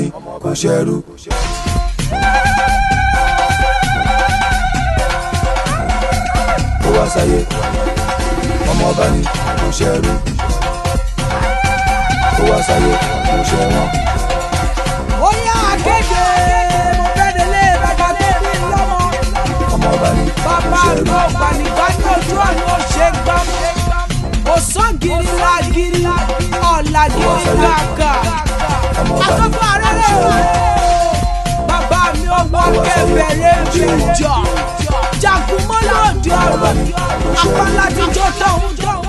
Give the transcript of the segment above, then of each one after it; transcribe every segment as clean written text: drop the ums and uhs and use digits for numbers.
ni kò ṣẹrú. Ó wá sáyé ọmọ ọba ni kò ṣẹrú. Ó wá sáyé kò ṣẹwọ́n. Ó yá akéde mo fẹ́ délé bàbá tó bí lọ́mọ. Ọmọ ọba ni kò Bàbá ṣẹrú. mi ò gbànígbà ní ojú ọ̀nà ó ṣe gbámú. Òsán gírí la gírí, ọ̀la gírí kàkà. Ọmọ ọba ni Akọ́kọ́ kò arẹ́rẹ́ ṣẹrú. bàbá mi ò wọ kẹbẹ̀rẹ̀ jẹjọ. Jàkúmọ́ lòdì ọ̀rọ̀, apálá ti jó tọ̀hún tọ̀hún.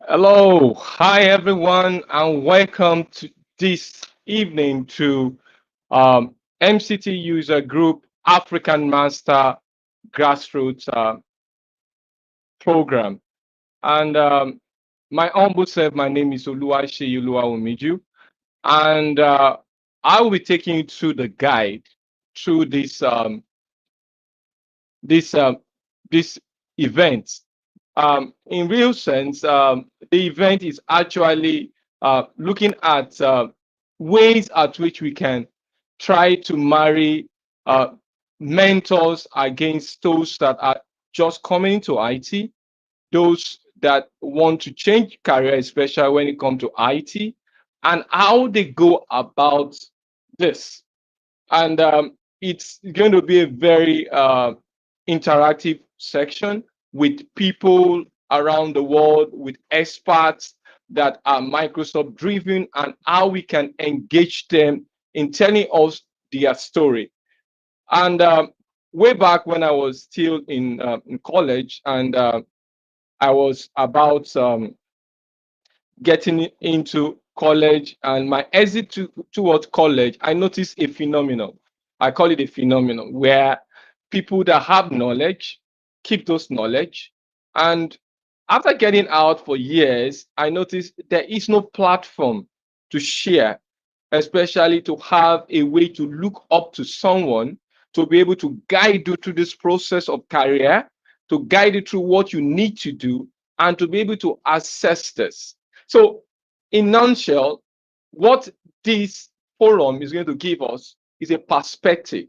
Hello, hi everyone, and welcome to this evening to MCT User Group African Master Grassroots program. And my humble self, my name is Oluwaseyi Oluwawumiju, and I will be taking you through the guide through this event. In real sense, the event is actually looking at ways at which we can try to marry mentors against those that are just coming to IT, those that want to change career, especially when it comes to IT, and how they go about this. And it's going to be a very interactive section with people around the world, with experts that are Microsoft driven, and how we can engage them in telling us their story. And way back when I was still in college, and I was about getting into college, and my exit towards college, I noticed a phenomenon. I call it a phenomenon where people that have knowledge keep those knowledge. And after getting out for years, I noticed there is no platform to share, especially to have a way to look up to someone to be able to guide you through this process of career, to guide you through what you need to do, and to be able to assess this. So in nutshell, what this forum is going to give us is a perspective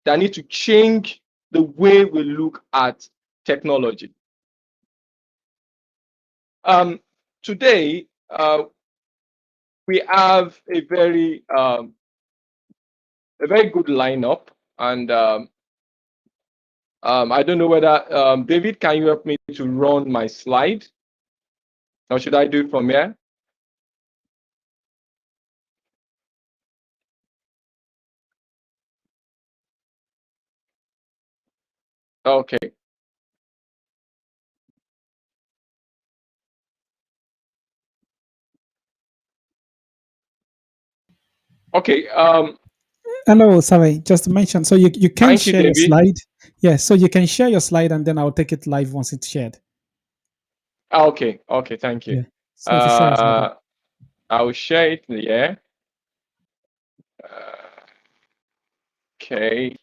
that needs to change the way we look at technology. Today, we have a very good lineup, and I don't know whether David, can you help me to run my slide, or should I do it from here? Okay. Okay. Hello, sorry, just to mention, so you can Thank you, share your David. slide. Yeah, so you can share your slide and then I'll take it live once it's shared. Okay. Okay. Thank you. Yeah. So if you share your slide. I will share it. Yeah. Okay.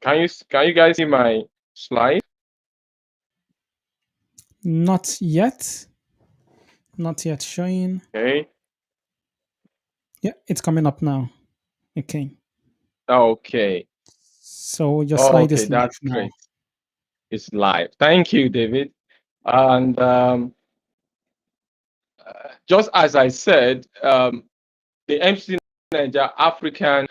Can you guys see my slide? Not yet. Not yet showing. Okay. Yeah, it's coming up now. Okay. Okay. So your slide Okay, is live that's now. great. It's live. Thank you, David. And just as I said, the MC Niger African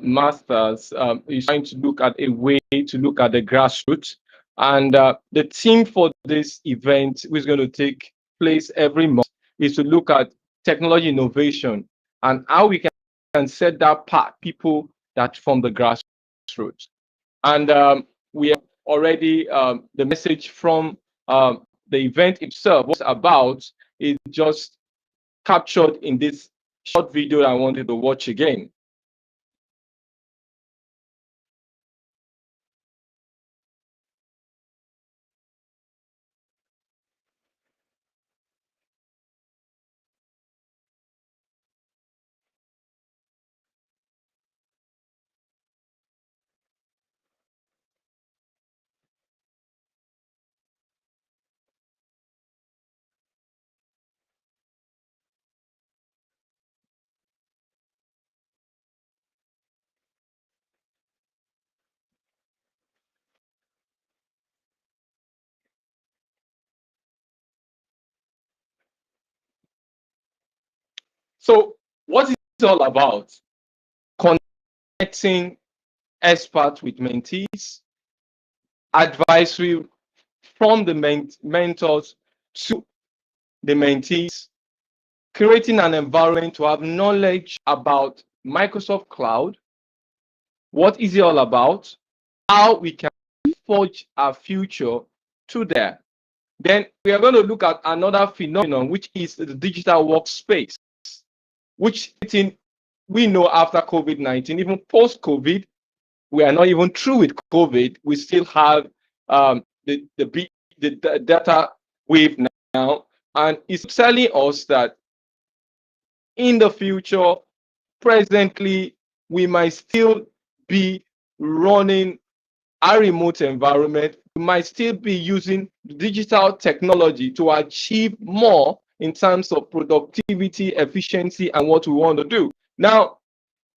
Masters is trying to look at a way to look at the grassroots. And the theme for this event, which is going to take place every month, is to look at technology innovation and how we can set that part people that from the grassroots. And we have already the message from the event itself was about is just captured in this short video I wanted to watch again. So, what is it all about? Connecting experts with mentees, advisory from the mentors to the mentees, creating an environment to have knowledge about Microsoft Cloud. What is it all about? How we can forge our future to there. Then we are going to look at another phenomenon, which is the digital workspace, which we know after COVID-19, even post-COVID, we are not even through with COVID. We still have the data wave now, and it's telling us that in the future, presently, we might still be running a remote environment. We might still be using digital technology to achieve more in terms of productivity, efficiency, and what we want to do. Now,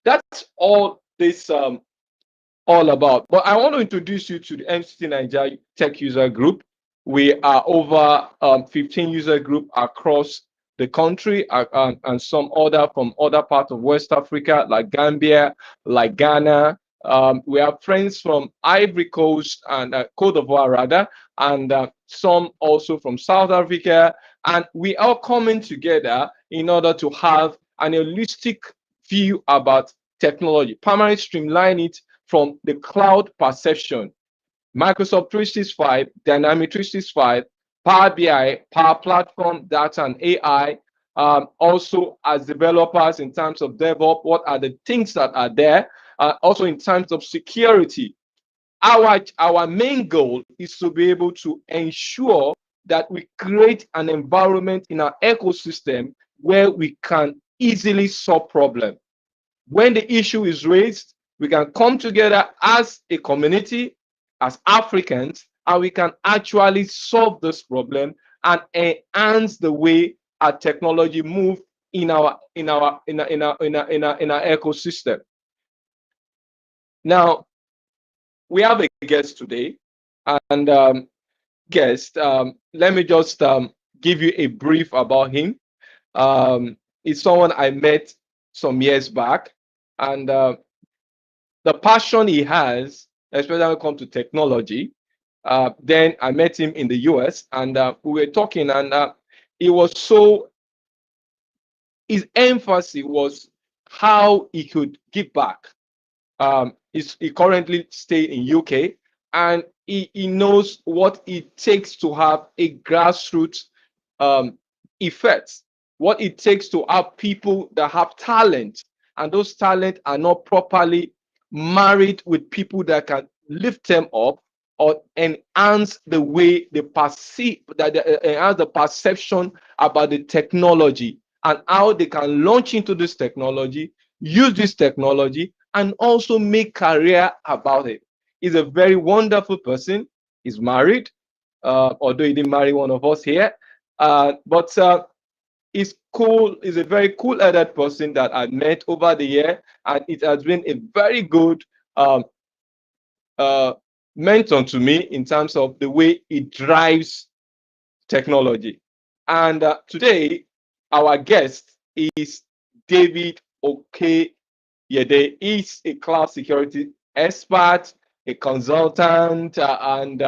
that's all this all about. But I want to introduce you to the MCT Nigeria Tech User Group. We are over 15 user group across the country, and some other from other parts of West Africa, like Gambia, like Ghana. We have friends from Ivory Coast and Cote d'Ivoire, rather, and some also from South Africa. And we are coming together in order to have an holistic view about technology, primarily streamline it from the cloud perception. Microsoft 365, Dynamic 365, Power BI, Power Platform, Data and AI. Also, as developers, in terms of DevOps, what are the things that are there? Also, in terms of security, our main goal is to be able to ensure that we create an environment in our ecosystem where we can easily solve problems. When the issue is raised, we can come together as a community, as Africans, and we can actually solve this problem and enhance the way our technology move in our ecosystem. Now, we have a guest today, and let me just give you a brief about him. It's someone I met some years back, and the passion he has, especially when it comes to technology. Then I met him in the US, and we were talking, and it was so, his emphasis was how he could give back. He currently stays in UK, and he knows what it takes to have a grassroots effect, what it takes to have people that have talent, and those talent are not properly married with people that can lift them up or enhance the way they perceive, that they enhance the perception about the technology and how they can launch into this technology, use this technology, and also make career about it. He's a very wonderful person. He's married, although he didn't marry one of us here, but he's cool. He's a very cool-headed person that I met over the year, and it has been a very good mentor to me in terms of the way he drives technology. And today, our guest is David Okeyede. He's a cloud security expert, a consultant, and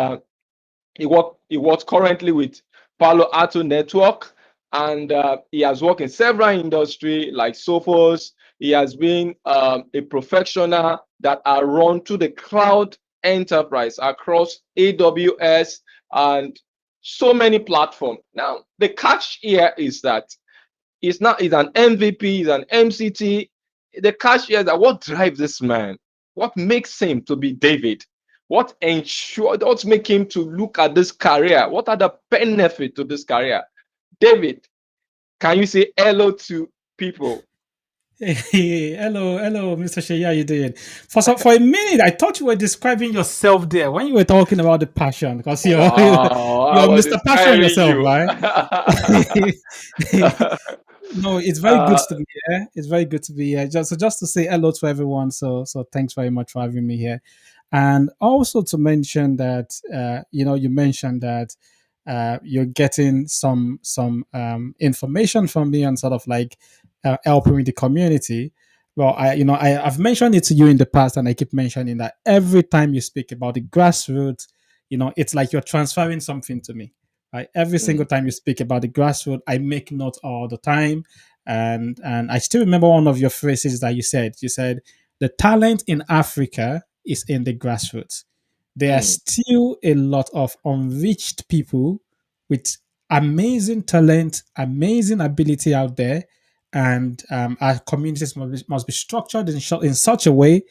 he works currently with Palo Alto Network, and he has worked in several industries like Sophos. He has been a professional that are run to the cloud enterprise across AWS and so many platforms. Now, the catch here is that he's an MVP, he's an MCT. The catch here is that what drives this man? What makes him to be David? What makes him to look at this career? What are the benefits to this career? David, can you say hello to people? Hey, hello, Mr. Shea. How you doing? For a minute, I thought you were describing yourself there when you were talking about the passion, because Wow, I you're was Mr. Passion inspiring yourself, you. right? No, it's very good uh, to be here. It's very good to be here. Just to say hello to everyone. So thanks very much for having me here, and also to mention that you mentioned that you're getting some information from me, and sort of like helping with the community. Well, I've mentioned it to you in the past, and I keep mentioning that every time you speak about the grassroots, it's like you're transferring something to me. Right? Every single Mm, time you speak about the grassroots, I make notes all the time, and I still remember one of your phrases that you said. You said the talent in Africa is in the grassroots. There are mm, still a lot of unreached people with amazing talent, amazing ability out there, and our communities must be structured in such a way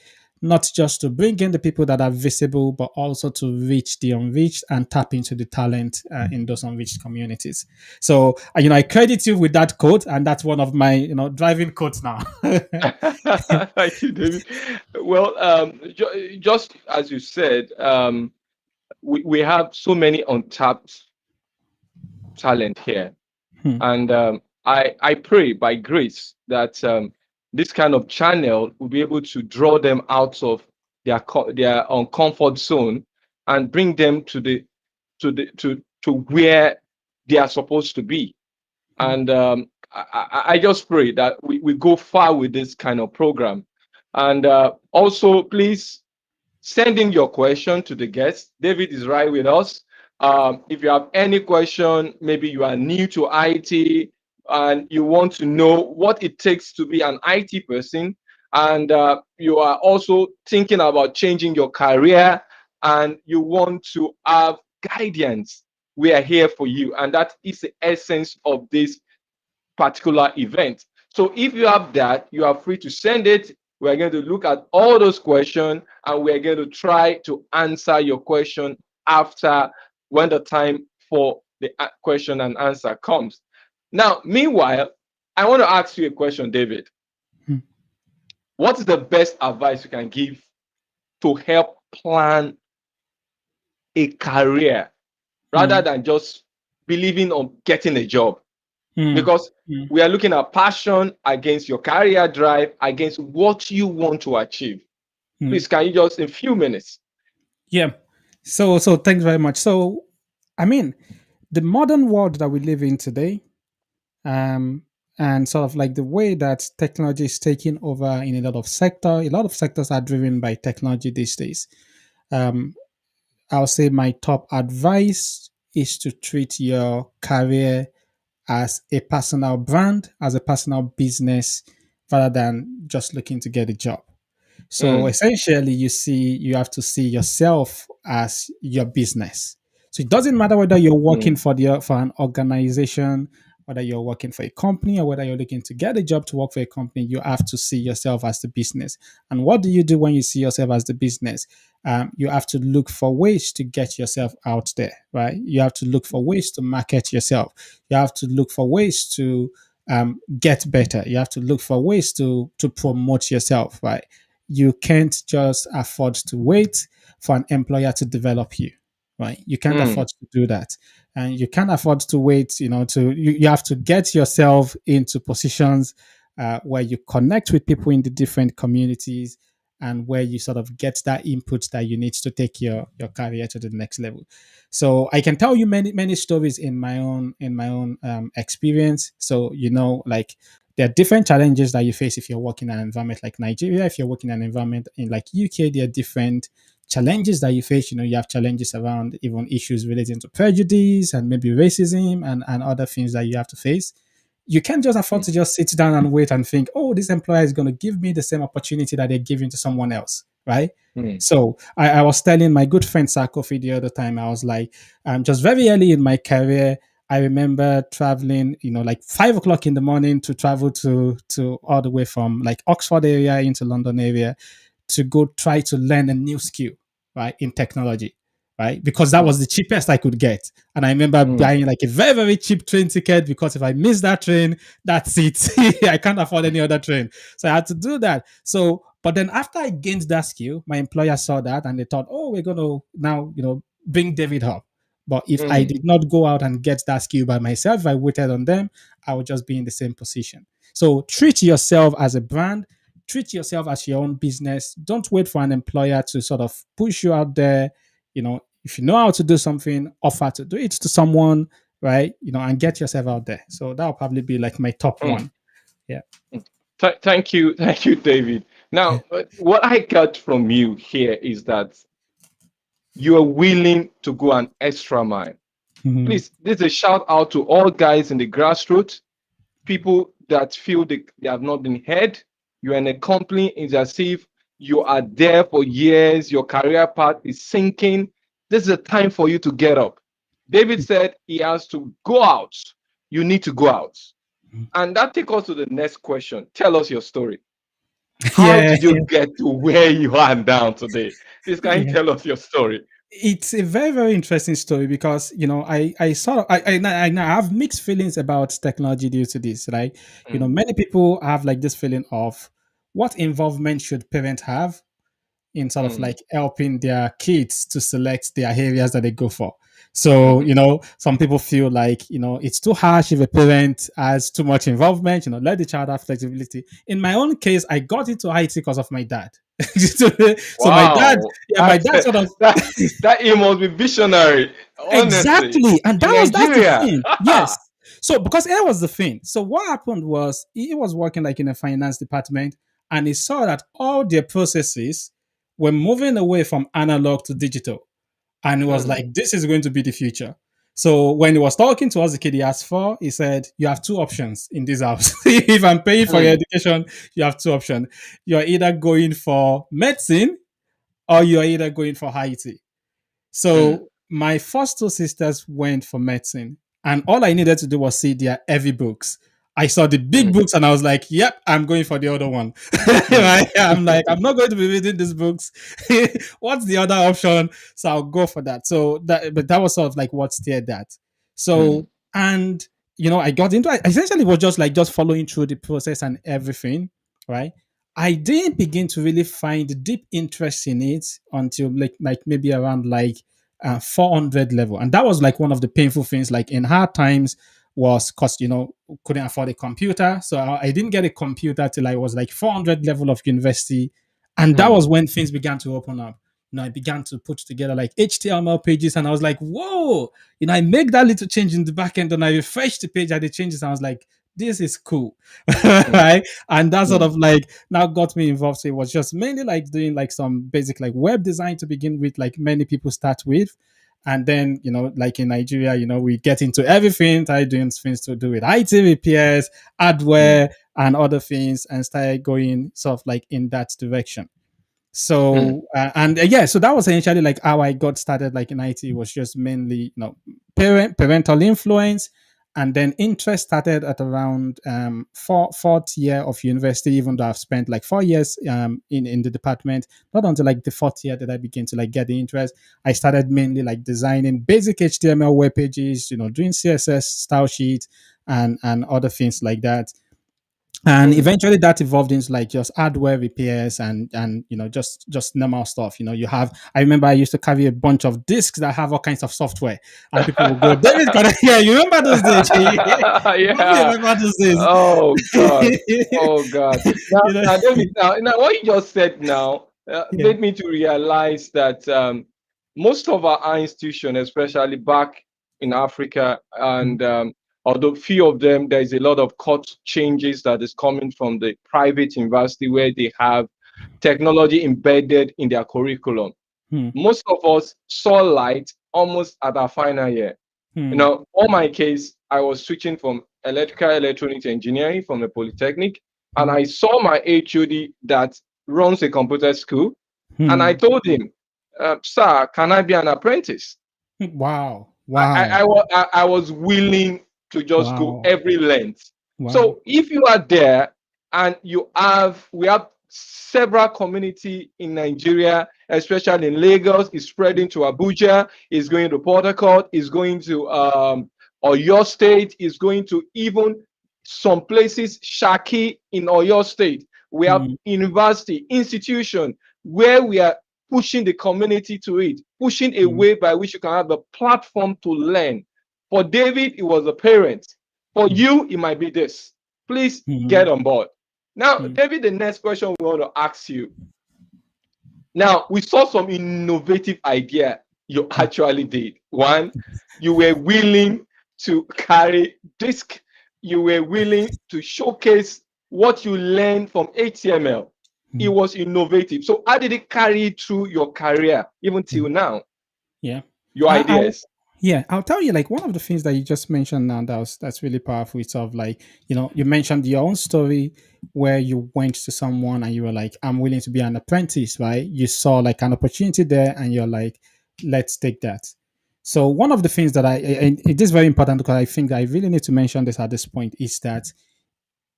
not just to bring in the people that are visible, but also to reach the unreached and tap into the talent in those unreached communities. So, I credit you with that quote, and that's one of my, driving quotes now. Thank you, David. Well, just as you said, we have so many untapped talent here. Hmm, And I pray by grace that this kind of channel will be able to draw them out of their comfort zone and bring them to where they are supposed to be. hmm, And I just pray that we go far with this kind of program. And also, please send in your question to the guest. David is right with us. If you have any question, maybe you are new to IT and you want to know what it takes to be an IT person, and you are also thinking about changing your career and you want to have guidance, we are here for you. And that is the essence of this particular event. So if you have that, you are free to send it. We're going to look at all those questions and we're going to try to answer your question after when the time for the question and answer comes. Now, meanwhile, I want to ask you a question, David. hmm, What is the best advice you can give to help plan a career rather hmm, than just believing on getting a job? hmm, Because hmm, we are looking at passion against your career drive, against what you want to achieve. hmm. Please, can you just in a few minutes? Yeah. So thanks very much. So, I mean, the modern world that we live in today, um, and sort of like the way that technology is taking over in a lot of sectors are driven by technology these days. Um, I'll say my top advice is to treat your career as a personal brand, as a personal business, rather than just looking to get a job. So Mm, essentially, you have to see yourself as your business. So it doesn't matter whether you're working mm, for an organization, whether you're working for a company, or whether you're looking to get a job to work for a company. You have to see yourself as the business. And what do you do when you see yourself as the business? You have to look for ways to get yourself out there, right? You have to look for ways to market yourself. You have to look for ways to get better. You have to look for ways to promote yourself, right? You can't just afford to wait for an employer to develop you, right? You can't mm, afford to do that. And you can't afford to wait, you have to get yourself into positions where you connect with people in the different communities and where you sort of get that input that you need to take your career to the next level. So I can tell you many stories in my own experience. So like there are different challenges that you face if you're working in an environment like Nigeria. If you're working in an environment in like UK, there are different challenges that you face. You have challenges around even issues relating to prejudice and maybe racism and other things that you have to face. You can't just afford mm, to just sit down and wait and think, oh, this employer is going to give me the same opportunity that they're giving to someone else, right? mm, So I was telling my good friend Sakofi the other time, I was like, just very early in my career, I remember traveling, like 5 o'clock in the morning to travel to all the way from like Oxford area into London area to go try to learn a new skill, right, in technology, right? Because that was the cheapest I could get. And I remember mm, buying like a very, very cheap train ticket because if I miss that train, that's it. I can't afford any other train. So I had to do that. So, but then after I gained that skill, my employer saw that and they thought, oh, we're going to now, bring David up. But if I mm, did not go out and get that skill by myself, if I waited on them, I would just be in the same position. So treat yourself as a brand, treat yourself as your own business. Don't wait for an employer to sort of push you out there. If you know how to do something, offer to do it to someone, right? And get yourself out there. So that'll probably be like my top mm. one. Yeah. Thank you, David. Now, what I got from you here is that you are willing to go an extra mile. Mhm. Please, this is a shout out to all guys in the grassroots, people that feel they have not been heard. You're in a company, it's as if you are there for years, your career path is sinking. This is a time for you to get up. David said he has to go out. You need to go out. And that takes us to the next question. Tell us your story. How Yeah, did you get to where you are now today? Please, can you yeah. tell us your story? It's a very, very interesting story because I sort of I have mixed feelings about technology due to this, right? Mm, Many people have like this feeling of what involvement should parents have in sort of mm, like helping their kids to select their areas that they go for. So, mhm, some people feel like, it's too harsh if a parent has too much involvement, let the child have flexibility. In my own case, I got into IT because of my dad. So my dad, wow, yeah, my that's dad sort of that that it must be visionary, honestly. exactly. And In that's the Nigeria. thing. Yes. So because that was the thing. So what happened was he was working like in a finance department and he saw that all their processes were moving away from analog to digital. And it was Mm, like, this is going to be the future. So when he was talking to us, the kid he asked for, he said, you have two options in this house. If I'm paying for your mm, education, you have two options. You're either going for medicine or you're either going for IT. mm, So my first two sisters went for medicine, and all I needed to do was see their heavy books. I saw the big mm, books, and I was like, "Yep, I'm going for the other one." mm, Right? I'm like, I'm not going to be reading these books. What's the other option? So I'll go for that. But that was sort of like what steered that. mm, So and I got into it. Essentially, it was just following through the process and everything, right? I didn't begin to really find deep interest in it until like maybe around like 400 level, and that was like one of the painful things. Like in hard times, was because couldn't afford a computer, so I didn't get a computer till I was like 400 level of university, and that mm, was when things began to open up. I began to put together like HTML pages, and I was like, whoa! I make that little change in the back end, and I refreshed the page, and the changes, and I was like, this is cool, mm, right? And that sort mm, of like now got me involved. So it was just mainly like doing like some basic like web design to begin with, like many people start with. And then, like in Nigeria, we get into everything, started doing things to do with IT repairs, mm, hardware, and other things, and started going sort of like in that direction. mm, So yeah, so that was essentially like how I got started like in IT. Was just mainly parental influence, and then interest started at around fourth year of university. Even though I've spent like 4 years in the department, not until like the fourth year that I began to like get the interest. I started mainly like designing basic HTML web pages, doing CSS style sheets and other things like that. And mm. eventually that evolved into like just hardware repairs and just normal stuff. I remember I used to carry a bunch of discs that have all kinds of software, and people will go, David's gonna yeah, you remember those days? You probably Yeah. remember those days. Oh God. Oh God. Now, you know now, David, now, what you just said now yeah. made me to realize that most of our institutions, especially back in Africa, Mm, and although few of them, there is a lot of court changes that is coming from the private university where they have technology embedded in their curriculum. mm, Most of us saw light almost at our final year. mm, For my case, I was switching from electrical electronics engineering from a polytechnic, and mm, I saw my HOD that runs a computer school, and I mm. told him, "Sir, can I be an apprentice?" Wow. I, Wow. I was willing to just go Wow. every length. Wow. So if you are there and we have several community in Nigeria, especially in Lagos, is spreading to Abuja, is going to Port Harcourt, is going to Oyo State, is going to even some places, Shaki in Oyo State. We have Mm, university, institution where we are pushing the community to it, pushing a mm, way by which you can have a platform to learn. For David, it was a parent. For mm, you, it might be this. Please mm, get on board. Now, mm, David, the next question we want to ask you. Now, we saw some innovative idea you mm, actually did. One, you were willing to carry disc. You were willing to showcase what you learned from HTML, it Mm. was innovative. So how did it carry through your career, even till now? Yeah. Your I'll ideas. yeah, I'll tell you like one of the things that you just mentioned now that's really powerful. It's of like, you mentioned your own story where you went to someone and you were like, I'm willing to be an apprentice, right? You saw like an opportunity there and you're like, let's take that. So one of the things that and it is very important because I think that I really need to mention this at this point is that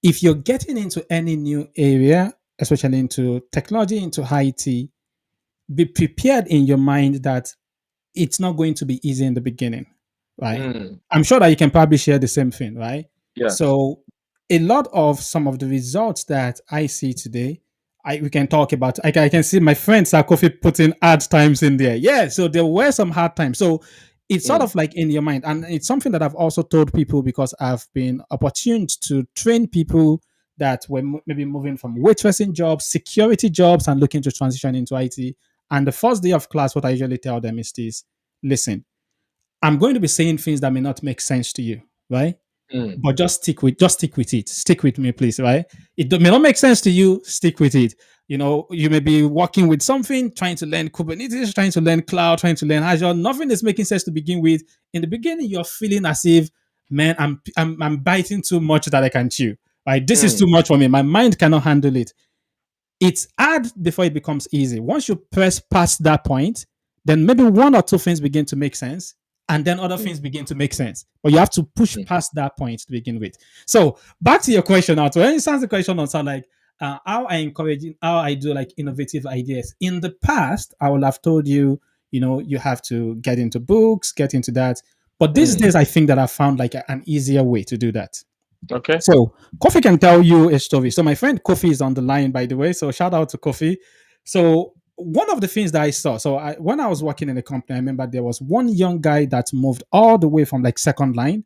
if you're getting into any new area, especially into technology, into IT, be prepared in your mind that it's not going to be easy in the beginning, right? Mm, I'm sure that you can probably share the same thing, right? yes. So, a lot of some of the results that I see today, we can talk about. I can see my friend Sakofi putting hard times in there. Yeah, so there were some hard times. So it's sort Mm, of like in your mind, and it's something that I've also told people because I've been opportuned to train people that were maybe moving from waitressing jobs, security jobs, and looking to transition into IT. And the first day of class, what I usually tell them is this: listen, I'm going to be saying things that may not make sense to you, right? mm, But just stick with it. Stick with me, please, right? May not make sense to you, stick with it. You may be working with something, trying to learn Kubernetes, trying to learn cloud, trying to learn Azure. Nothing is making sense to begin with. In the beginning, you're feeling as if, man, I'm biting too much that I can chew. Right? This is too mm, much for me. My mind cannot handle it. It's hard before it becomes easy. Once you press past that point, then maybe one or two things begin to make sense, and then other mm, things begin to make sense. But you have to push mm, past that point to begin with. So back to your question now. To answer the question on sound like how I encourage, how I do like innovative ideas. In the past, I would have told you, you have to get into books, get into that. But these mm. days, I think that I found like an easier way to do that. Okay. So Kofi can tell you a story. So my friend Kofi is on the line, by the way. So shout out to Kofi. So one of the things that I saw, when I was working in a company, I remember there was one young guy that moved all the way from like second line,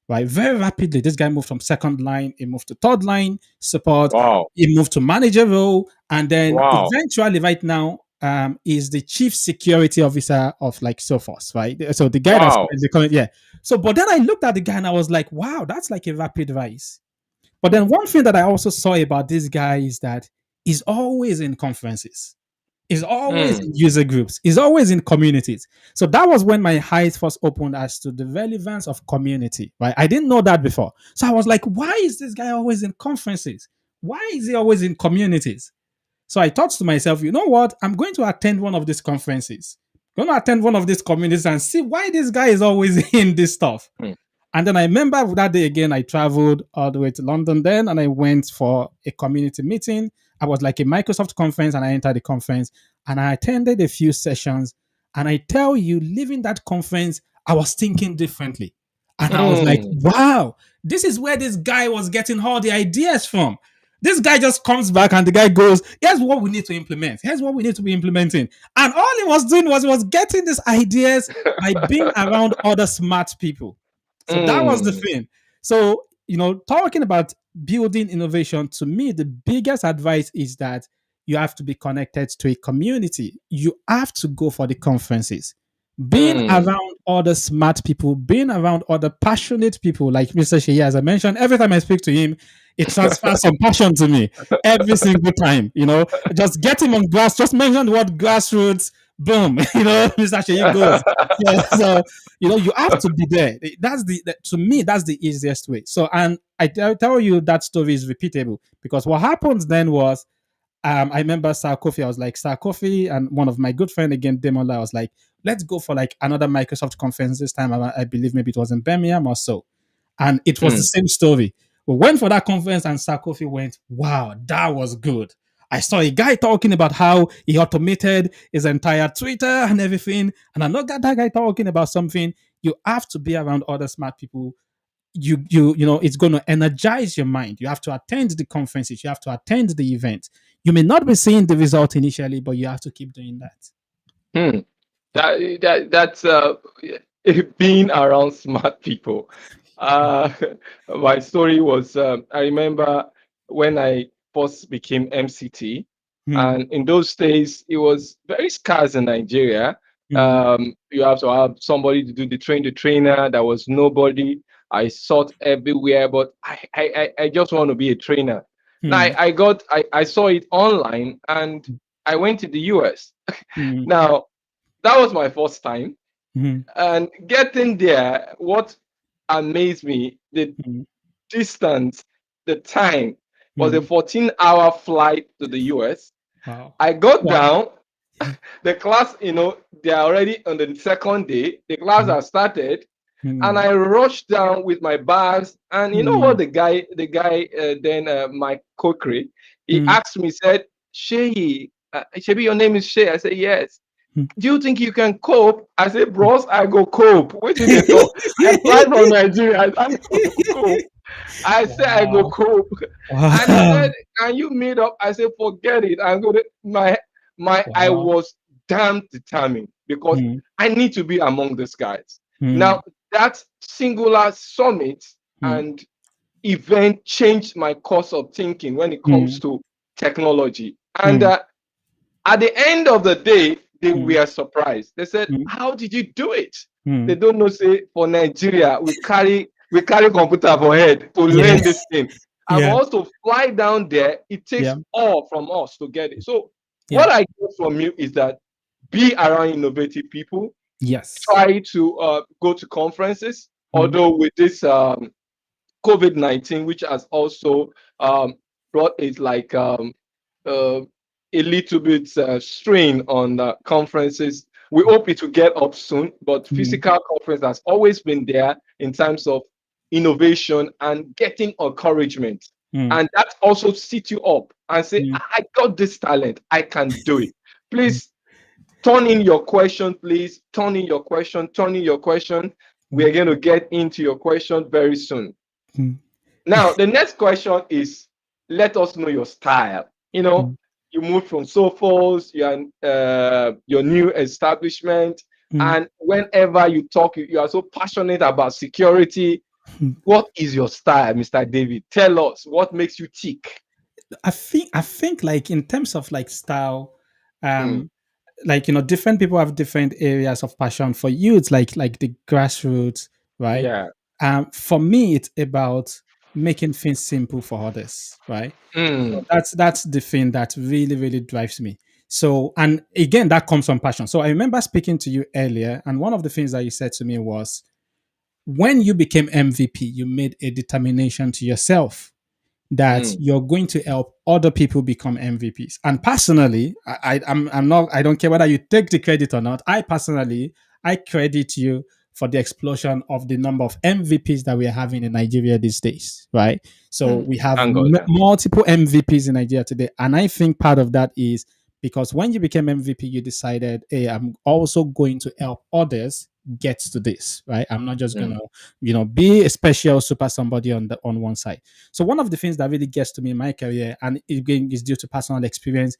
right? Very rapidly. This guy moved from second line, he moved to third line support, Wow. he moved to manager role, and then Wow. eventually, right now, is the chief security officer of like Sophos, right? So the guy that's Wow. the current, yeah. So, but then I looked at the guy and I was like, wow, that's like a rapid rise. But then one thing that I also saw about this guy is that he's always in conferences. He's always Mm, in user groups. He's always in communities. So that was when my eyes first opened as to the relevance of community. Right? I didn't know that before. So I was like, why is this guy always in conferences? Why is he always in communities? So I thought to myself, you know what? I'm going to attend one of these conferences. I'm going to attend one of these communities and see why this guy is always in this stuff. mm, And then I remember that day again, I traveled all the way to London then and I went for a community meeting. I was like a Microsoft conference and I entered the conference and I attended a few sessions. And I tell you, leaving that conference, I was thinking differently. And I was like, mm. wow, this is where this guy was getting all the ideas from. This guy just comes back and the guy goes, here's what we need to implement. Here's what we need to be implementing. And all he was doing was he was getting these ideas by being around other smart people. So that was the Mm, thing. So, talking about building innovation, to me, the biggest advice is that you have to be connected to a community. You have to go for the conferences. Being mm. around other smart people, being around other passionate people, like Mr. Shea, as I mentioned, every time I speak to him, it transfers some passion to me every single time. Just get him on grass, just mention the word grassroots, boom, Mr. Shea goes. Yeah, so you have to be there. To me, that's the easiest way. So, and tell you that story is repeatable because what happened then was, I remember Sir Kofi. I was like, Sir Kofi, and one of my good friend again, Demola, I was like, let's go for like another Microsoft conference this time. I believe maybe it was in Birmingham or so. And it was the Mm. same story. We went for that conference and Sir Kofi went, wow, that was good. I saw a guy talking about how he automated his entire Twitter and everything. And I know that guy talking about something. You have to be around other smart people. It's going to energize your mind. You have to attend the conferences. You have to attend the event. You may not be seeing the result initially, but you have to keep doing that. Hmm. That's being around smart people. Uh, my story was I remember when I first became MCT, Hmm. and in those days it was very scarce in Nigeria. Hmm. You have to have somebody to do the trainer. There was nobody. I sought everywhere, but I just want to be a trainer. Now Hmm. I saw it online and I went to the US. Hmm. Now that was my first time. Hmm. And getting there, what amazed me, the Hmm. distance, the time was a Hmm. 14-hour flight to the US. Wow. I got Wow. down, the class, they are already on the second day, the class Hmm. has started, and Hmm. I rushed down with my bags. And you know Hmm. what the guy, then my co-create, he Hmm. asked me, said, Shay, Shebi, your name is Shay? I said, yes. Hmm. Do you think you can cope? I said, bros, I go cope. What did they talk? I fly from Nigeria. I go cope. I said, I go Wow. cope. And he said, Wow. can you meet up? I said, forget it. I'm going to, I Wow. was damn determined because Hmm. I need to be among these guys. Hmm. Now, that singular summit Hmm. and event changed my course of thinking when it comes Hmm. to technology. And Hmm. at the end of the day, they Hmm. were surprised. They said, Hmm. how did you do it? Hmm. They don't know, say, for Nigeria, we carry computer for head to Yeah. learn this thing. And Yeah. also fly down there, it takes Yeah. all from us to get it. So Yeah. what I get from you is that be around innovative people, Yes. try to go to conferences, Hmm. although with this COVID-19, which has also um, brought it like uh, a little bit strain on conferences. We hope it will get up soon, but Hmm. physical conference has always been there in terms of innovation and getting encouragement. Hmm. And that also sit you up and say, Hmm. I got this talent, I can do it. Please turn in your question, please. Turn in your question, turn in your question. We Hmm. are going to get into your question very soon. Hmm. Now, the next question is let us know your style. Hmm. You moved from Sophos, your new establishment, Hmm. and whenever you talk, you are so passionate about security. Hmm. What is your style, Mr. David? Tell us what makes you tick. I think like in terms of like style, Mm, like different people have different areas of passion. For you it's like the grassroots, right? yeah. For me it's about making things simple for others, right? So Mm, that's the thing that really really drives me. So, and again, that comes from passion. So I remember speaking to you earlier, and one of the things that you said to me was, when you became MVP you made a determination to yourself that mm, you're going to help other people become MVPs. And personally, I'm not, I don't care whether you take the credit or not. I credit you for the explosion of the number of MVPs that we are having in Nigeria these days, right? So mm. we have Thank God. Yeah. multiple MVPs in Nigeria today. And I think part of that is because when you became MVP, you decided, hey, I'm also going to help others get to this, right? I'm not just Mm, gonna, be a special super somebody on one side. So one of the things that really gets to me in my career, and again is due to personal experience,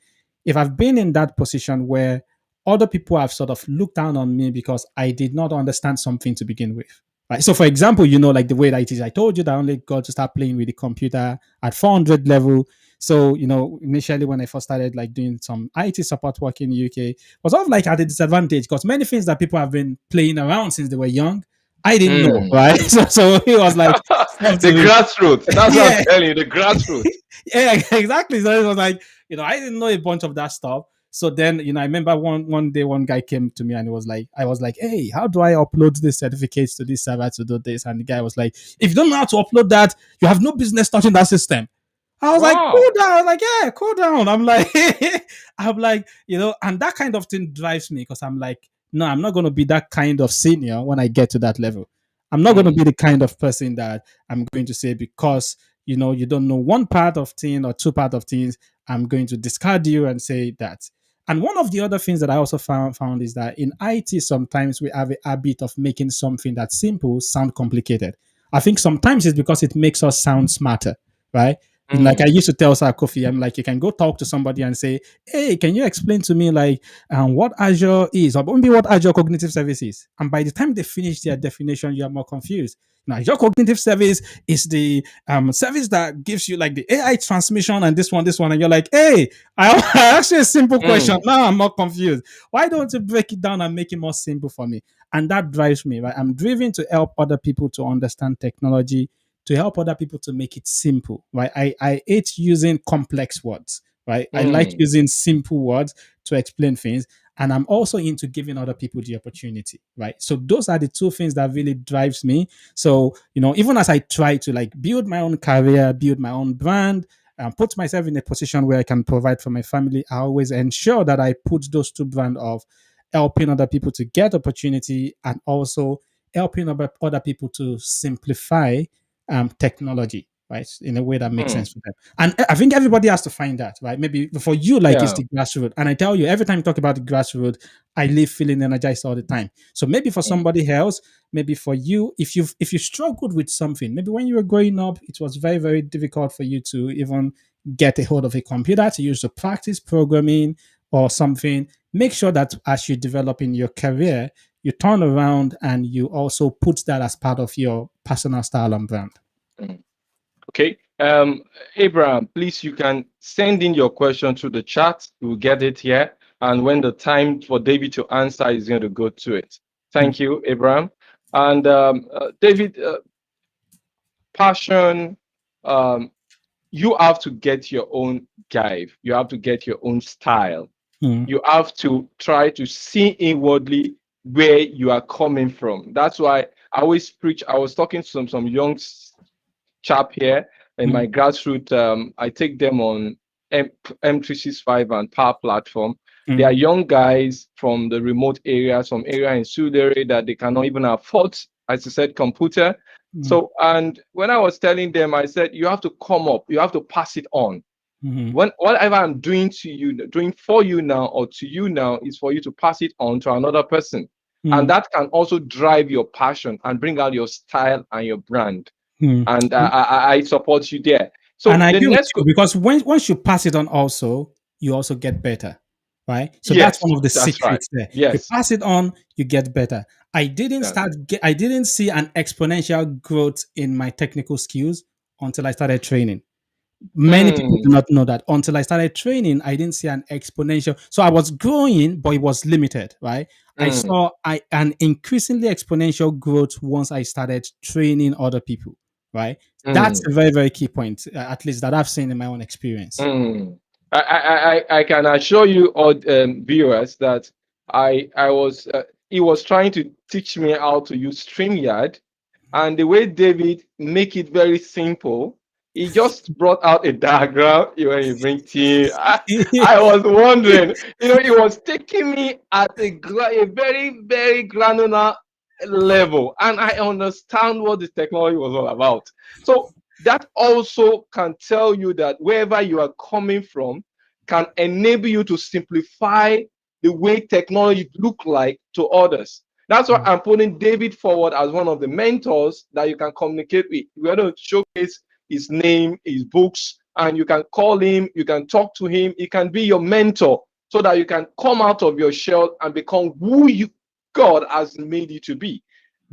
if I've been in that position where other people have sort of looked down on me because I did not understand something to begin with. Right. So for example, like the way that it is, I told you that I only got to start playing with the computer at 400 level. So, initially when I first started like doing some IT support work in the UK, was sort of like at a disadvantage because many things that people have been playing around since they were young, I didn't know, mm. right? So it was like stuff The to grassroots. That's what I'm yeah, telling you. The grassroots. yeah, exactly. So it was like, I didn't know a bunch of that stuff. So then, I remember one day one guy came to me and it was like, I was like, hey, how do I upload these certificates to this server to do this? And the guy was like, if you don't know how to upload that, you have no business touching that system. I was like, cool Wow. down. I was like, yeah, cool down. I'm like, I'm like, and that kind of thing drives me because I'm like, no, I'm not going to be that kind of senior when I get to that level. I'm not going to Mm, be the kind of person that I'm going to say because you don't know one part of thing or two part of things, I'm going to discard you and say that. And one of the other things that I also found is that in IT, sometimes we have a habit of making something that's simple sound complicated. I think sometimes it's because it makes us sound smarter, right? Like I mm, used to tell Sir Kofi, I'm like, you can go talk to somebody and say, hey, can you explain to me like what Azure is, or maybe what Azure Cognitive Service is? And by the time they finish their definition, you are more confused. Now, Azure Cognitive Service is the service that gives you like the AI transmission and this one, and you're like, hey, I asked you a simple question. mm, Now I'm more confused. Why don't you break it down and make it more simple for me? And that drives me, right? I'm driven to help other people to understand technology, to help other people to make it simple, right? I hate using complex words, right? I like Mm, using simple words to explain things. And I'm also into giving other people the opportunity, right? So those are the two things that really drives me. So, even as I try to like build my own career, build my own brand, and put myself in a position where I can provide for my family, I always ensure that I put those two brand of helping other people to get opportunity and also helping other people to simplify technology, right, in a way that makes mm, sense for them. And I think everybody has to find that, right? Maybe for you, like it's yeah. the grassroots. And I tell you, every time you talk about the grassroots, I live feeling energized all the time. So maybe for Mm, somebody else, maybe for you, if you struggled with something, maybe when you were growing up, it was very, very difficult for you to even get a hold of a computer to use to practice programming or something. Make sure that as you develop in your career, you turn around and you also put that as part of your personal style and brand. mm. Okay. Abraham, please, you can send in your question through the chat. We'll get it here. And when the time for David to answer is going to go to it. Mm, Thank you, Abraham. And David, passion, um, you have to get your own guide. You have to get your own style. mm, You have to try to see inwardly where you are coming from. That's why I always preach. I was talking to some young chap here in mm, my grassroots. I take them on M365 and Power Platform. They mm, are young guys from the remote area, some area in Sudere that they cannot even afford, as I said, computer. mm, So, and when I was telling them, I said, you have to come up, you have to pass it on. mm, When whatever I'm doing to you, doing for you now or to you now is for you to pass it on to another person. And mm, that can also drive your passion and bring out your style and your brand. mm. And I support you there. And So I the agree with next, you because once you pass it on, also you also get better, right? So that's yes, one of the that's right. secrets there. You Yes. pass it on, you get better. Yeah. I didn't see an exponential growth in my technical skills until I started training. Many people do Mm, not know that until I started training, I didn't see an exponential. So I was growing, but it was limited, right? I mm, saw an increasingly exponential growth once I started training other people, right? That's mm, a very, very key point, at least that I've seen in my own experience. mm. I can assure you, all viewers, that I was he was trying to teach me how to use StreamYard. And the way David make it very simple, he just brought out a diagram when you bring team. I was wondering, he was taking me at a very, very granular level, and I understand what this technology was all about. So that also can tell you that wherever you are coming from can enable you to simplify the way technology look like to others. That's why I'm putting David forward as one of the mentors that you can communicate with. We're going to showcase his name, his books, and you can call him, you can talk to him. He can be your mentor so that you can come out of your shell and become who God has made you to be.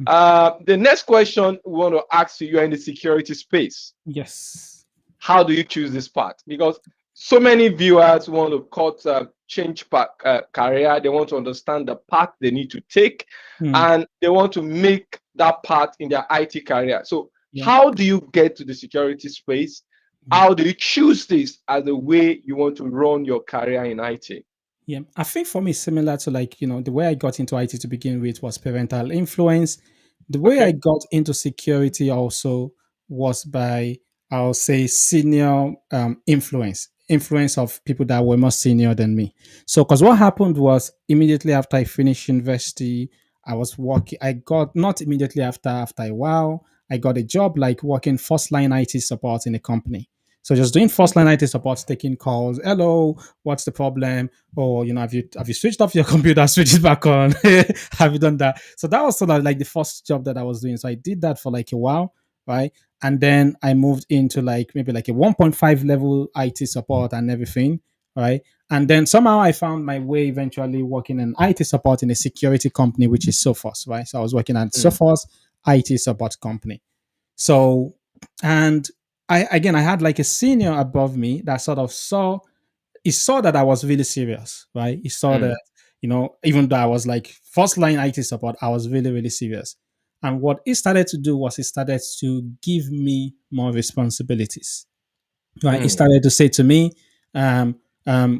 The next question we want to ask you, you're in the security space. Yes. How do you choose this path? Because so many viewers want to cut change career. They want to understand the path they need to take, Hmm. and they want to make that path in their IT career. So Yeah. how do you get to the security space? How do you choose this as the way you want to run your career in IT? Yeah, I think for me, similar to like, the way I got into IT to begin with was parental influence. The way I Okay. got into security also was by, I'll say, senior influence of people that were more senior than me. So, because what happened was immediately after I finished university, I was working, I got not immediately after a while, I got a job like working first line IT support in a company. So just doing first line IT support, taking calls. Hello, what's the problem? Or have you switched off your computer, switch it back on? Have you done that? So that was sort of like the first job that I was doing. So I did that for like a while, right? And then I moved into like maybe like a 1.5 level IT support and everything, right? And then somehow I found my way eventually working in IT support in a security company, which is Sophos, right? So I was working at Mm, Sophos IT support company. So, and I had like a senior above me that sort of saw that I was really serious, right? He saw mm, that, even though I was like first line IT support, I was really, really serious. And what he started to do was he started to give me more responsibilities. Right? He Mm, started to say to me, um,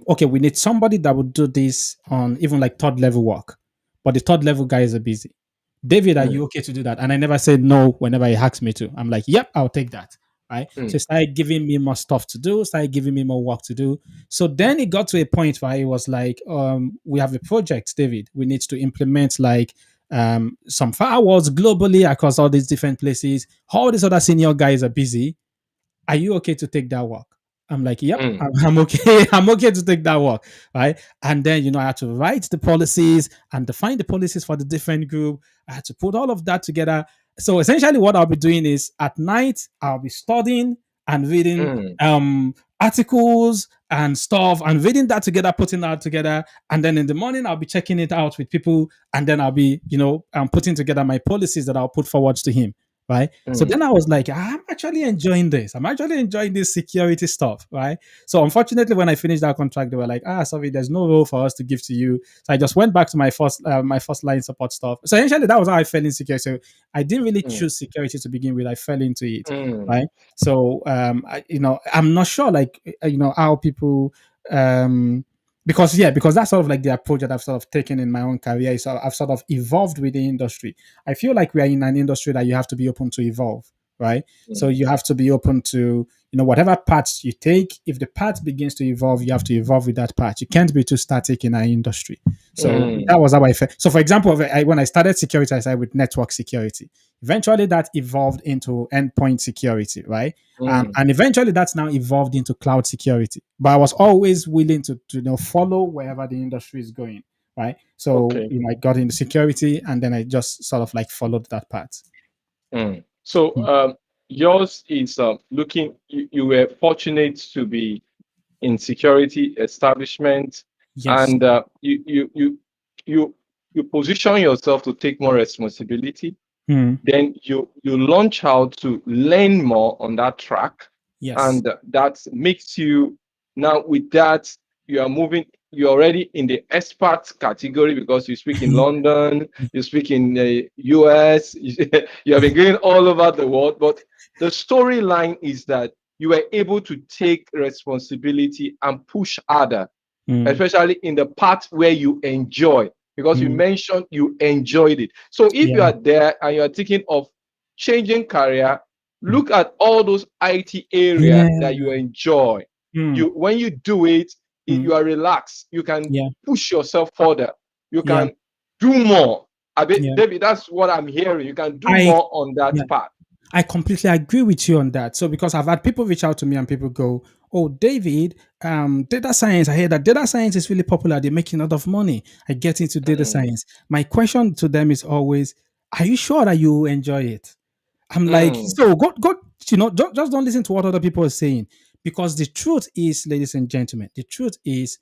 okay, we need somebody that would do this on even like third level work, but the third level guys are busy. David, are mm, you okay to do that? And I never said no whenever he asked me to. I'm like, yep, I'll take that. Right. So he mm, started giving me more stuff to do, started giving me more work to do. So then it got to a point where it was like, we have a project, David. We need to implement like some firewalls globally across all these different places. All these other senior guys are busy. Are you okay to take that walk? I'm like, yep, mm, I'm okay. I'm okay to take that walk. Right. And then, I had to write the policies and define the policies for the different group. I had to put all of that together. So essentially what I'll be doing is at night, I'll be studying and reading mm, articles and stuff and reading that together, putting that together. And then in the morning, I'll be checking it out with people. And then I'll be, putting together my policies that I'll put forward to him. Right. So mm, then I was like, I'm actually enjoying this. I'm actually enjoying this security stuff. Right. So unfortunately, when I finished that contract, they were like, sorry, there's no role for us to give to you. So I just went back to my first line support stuff. So essentially, that was how I fell in security. So I didn't really mm, choose security to begin with. I fell into it. mm, Right. So, I'm not sure, like, how people, because that's sort of like the approach that I've sort of taken in my own career. So I've sort of evolved with the industry. I feel like we are in an industry that you have to be open to evolve, right? So mm, you have to be open to, whatever path you take. If the path begins to evolve, you have to evolve with that path. You can't be too static in our industry. So mm, that was how I felt. So, for example, when I started security, I started with network security. Eventually, that evolved into endpoint security, right? mm. And eventually, that's now evolved into cloud security. But I was always willing to follow wherever the industry is going, right? So Okay. I got into security, and then I just sort of like followed that path. Mm. So Mm. yours is you were fortunate to be in security establishment, Yes. and you you position yourself to take more responsibility. Mm. Then you launch out to learn more on that track, Yes. and that makes you now with that you are moving. You're already in the expert category because you speak in London, you speak in the US, you have been going all over the world. But the storyline is that you were able to take responsibility and push harder, Mm. especially in the part where you enjoy, because you Mm. mentioned you enjoyed it. So if you Yeah. are there and you are thinking of changing career, Mm. look at all those IT area that Yeah. you enjoy. Mm. You when you do it, Mm. you are relaxed. You can Yeah. push yourself further. You Yeah. can do more. I bet, Yeah. David, that's what I'm hearing. You can do I more on that yeah. part. I completely agree with you on that. So because I've had people reach out to me and people go, "Oh, David, data science. I hear that data science is really popular. They're making a lot of money. I get into data Mm, science." My question to them is always, "Are you sure that you enjoy it?" I'm like, mm, so go, just don't listen to what other people are saying. Because the truth is, ladies and gentlemen, the truth is,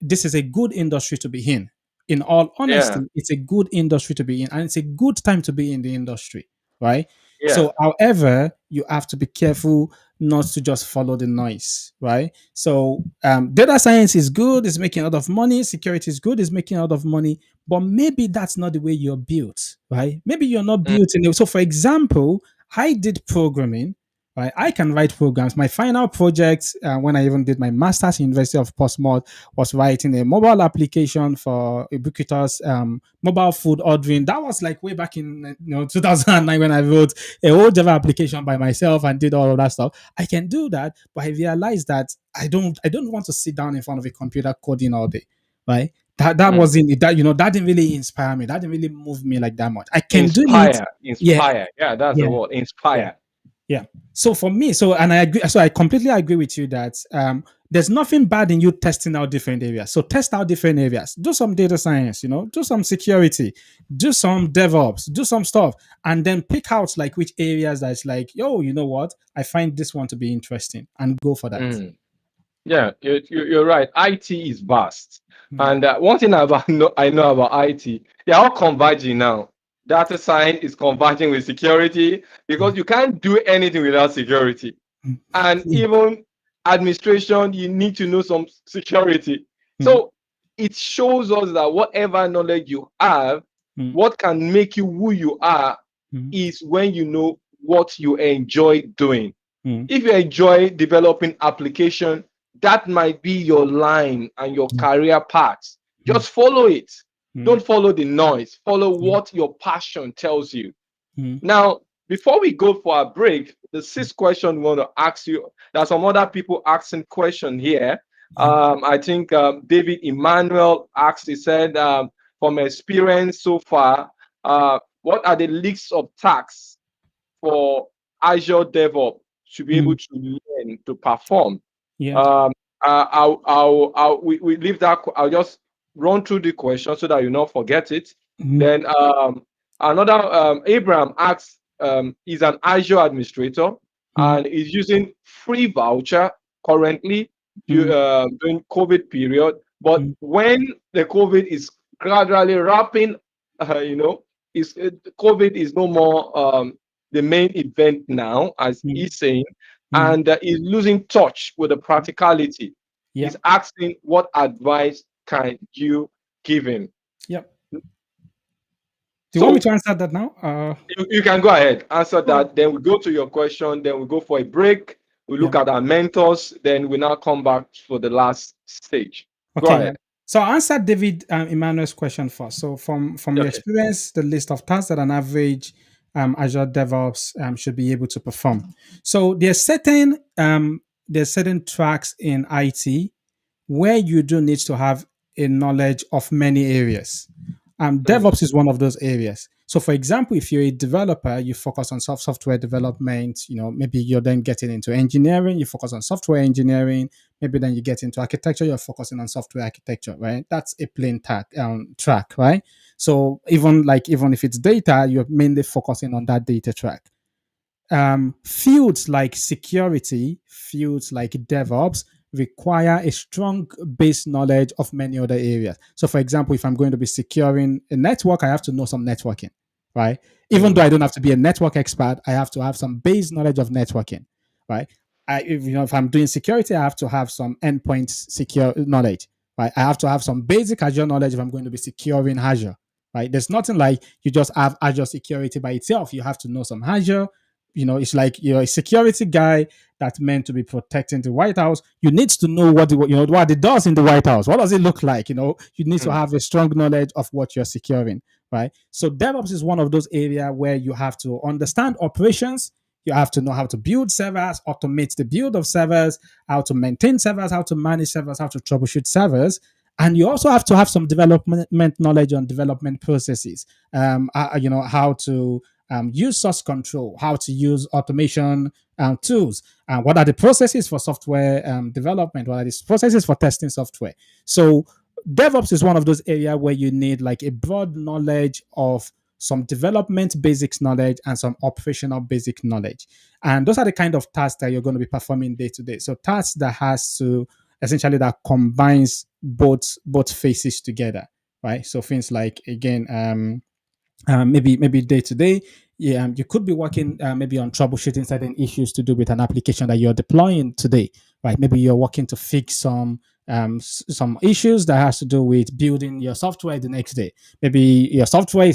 this is a good industry to be in. In all yeah, honesty, it's a good industry to be in, and it's a good time to be in the industry, right? yeah. So, however, you have to be careful not to just follow the noise, right? So, data science is good, it's making a lot of money. Security is good, it's making a lot of money. But maybe that's not the way you're built, right? Maybe you're not Mm, built in it. So, for example, I did programming, right? I can write programs. My final project, when I even did my master's in University of Portsmouth, was writing a mobile application for ubiquitous mobile food ordering. That was like way back in 2009 when I wrote a whole Java application by myself and did all of that stuff. I can do that, but I realized that I don't want to sit down in front of a computer coding all day, right? That mm. wasn't that that didn't really inspire me. That didn't really move me like that much. I can do it. Inspire, Yeah, inspire. Yeah, that's the yeah, word. yeah, Inspire. yeah. So for me, and I agree. So I completely agree with you that there's nothing bad in you testing out different areas. So test out different areas. Do some data science. Do some security. Do some DevOps. Do some stuff, and then pick out like which areas that's like, yo, you know what? I find this one to be interesting, and go for that. Mm. Yeah, you're right. IT is vast, Mm, and one thing I know about IT, they're all converging now. Data science is converging with security because mm, you can't do anything without security, mm, and mm, even administration, you need to know some security. mm, So it shows us that whatever knowledge you have, Mm. What can make you who you are Mm. is when you know what you enjoy doing. Mm. If you enjoy developing application, that might be your line and your Mm. career path. Mm. Just follow it. Mm. Don't follow the noise. Follow Yeah. what your passion tells you. Mm. Now, before we go for a break, the sixth question we want to ask you, there's some other people asking question here. Mm. I think David Emmanuel asked, he said, from experience so far, what are the list of tasks for Azure DevOps to be able Mm. to learn to perform? Yeah. Um, we leave that. I'll just run through the question so that you not forget it. Mm. Then another Abraham asks, is an Azure administrator Mm. and is using free voucher currently Mm. during COVID period. But Mm. when the COVID is gradually wrapping, you know, COVID is no more the main event now, as Mm. he's saying, Mm. and is losing touch with the practicality. Yeah. He's asking, what advice can you give him? Yep. Do you want me So to answer that now? you can go ahead, answer Oh. that. Then we go to your question. Then we go for a break. We Yeah. look at our mentors. Then we now come back for the last stage. Go Okay. Yeah. ahead. So I'll answer David Emmanuel's question first. So from your Okay. experience, the list of tasks that an average Azure DevOps should be able to perform. So there's certain tracks in IT where you do need to have a knowledge of many areas. Mm, DevOps is one of those areas. So, for example, if you're a developer, you focus on software development. Maybe you're then getting into engineering. You focus on software engineering. Maybe then you get into architecture. You're focusing on software architecture, right? That's a plain track, right? So even if it's data, you're mainly focusing on that data track. Fields like security, fields like DevOps require a strong base knowledge of many other areas. So, for example, if I'm going to be securing a network, I have to know some networking, right? Even though mm, I don't have to be a network expert, I have to have some base knowledge of networking, right? If I'm doing security, I have to have some endpoint secure knowledge, right? I have to have some basic Azure knowledge if I'm going to be securing Azure, right? There's nothing like you just have Azure security by itself. You have to know some Azure. It's like you're a security guy that's meant to be protecting the White House. You need to know what it does in the White House. What does it look like? You need to mm, have a strong knowledge of what you're securing, right? So DevOps is one of those areas where you have to understand operations. You have to know how to build servers, automate the build of servers, how to maintain servers, how to manage servers, how to troubleshoot servers. And you also have to have some development knowledge on development processes. How to use source control, how to use automation tools, what are the processes for software development, what are the processes for testing software. So DevOps is one of those areas where you need like a broad knowledge of some development basics knowledge and some operational basic knowledge. And those are the kind of tasks that you're going to be performing day to day. So tasks that has to essentially that combines both phases together, right? So things like again, maybe day to day. Yeah, you could be working maybe on troubleshooting certain issues to do with an application that you're deploying today, right? Maybe you're working to fix some issues that has to do with building your software the next day. Maybe the software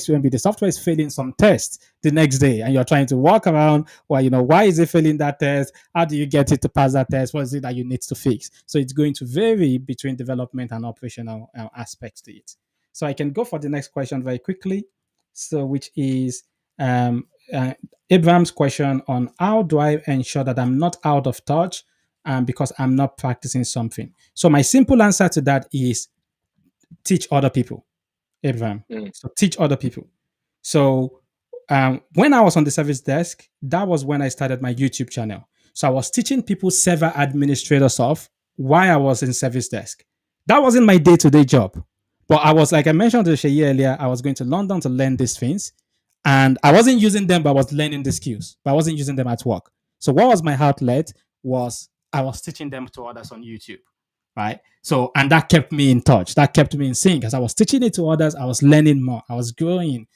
is failing some tests the next day, and you're trying to walk around. Well, why is it failing that test? How do you get it to pass that test? What is it that you need to fix? So it's going to vary between development and operational aspects to it. So I can go for the next question very quickly. So, which is um, uh, Abraham's question on how do I ensure that I'm not out of touch because I'm not practicing something. So, my simple answer to that is teach other people, Abraham. mm, So, teach other people. So, when I was on the service desk, that was when I started my YouTube channel. So, I was teaching people server administrator stuff while I was in service desk. That wasn't my day to day job. But I was, like I mentioned to Shayi earlier, I was going to London to learn these things. And I wasn't using them, but I was learning the skills. But I wasn't using them at work. So what was my outlet was I was teaching them to others on YouTube. Right. So, and that kept me in touch. That kept me in sync. As I was teaching it to others, I was learning more. I was growing.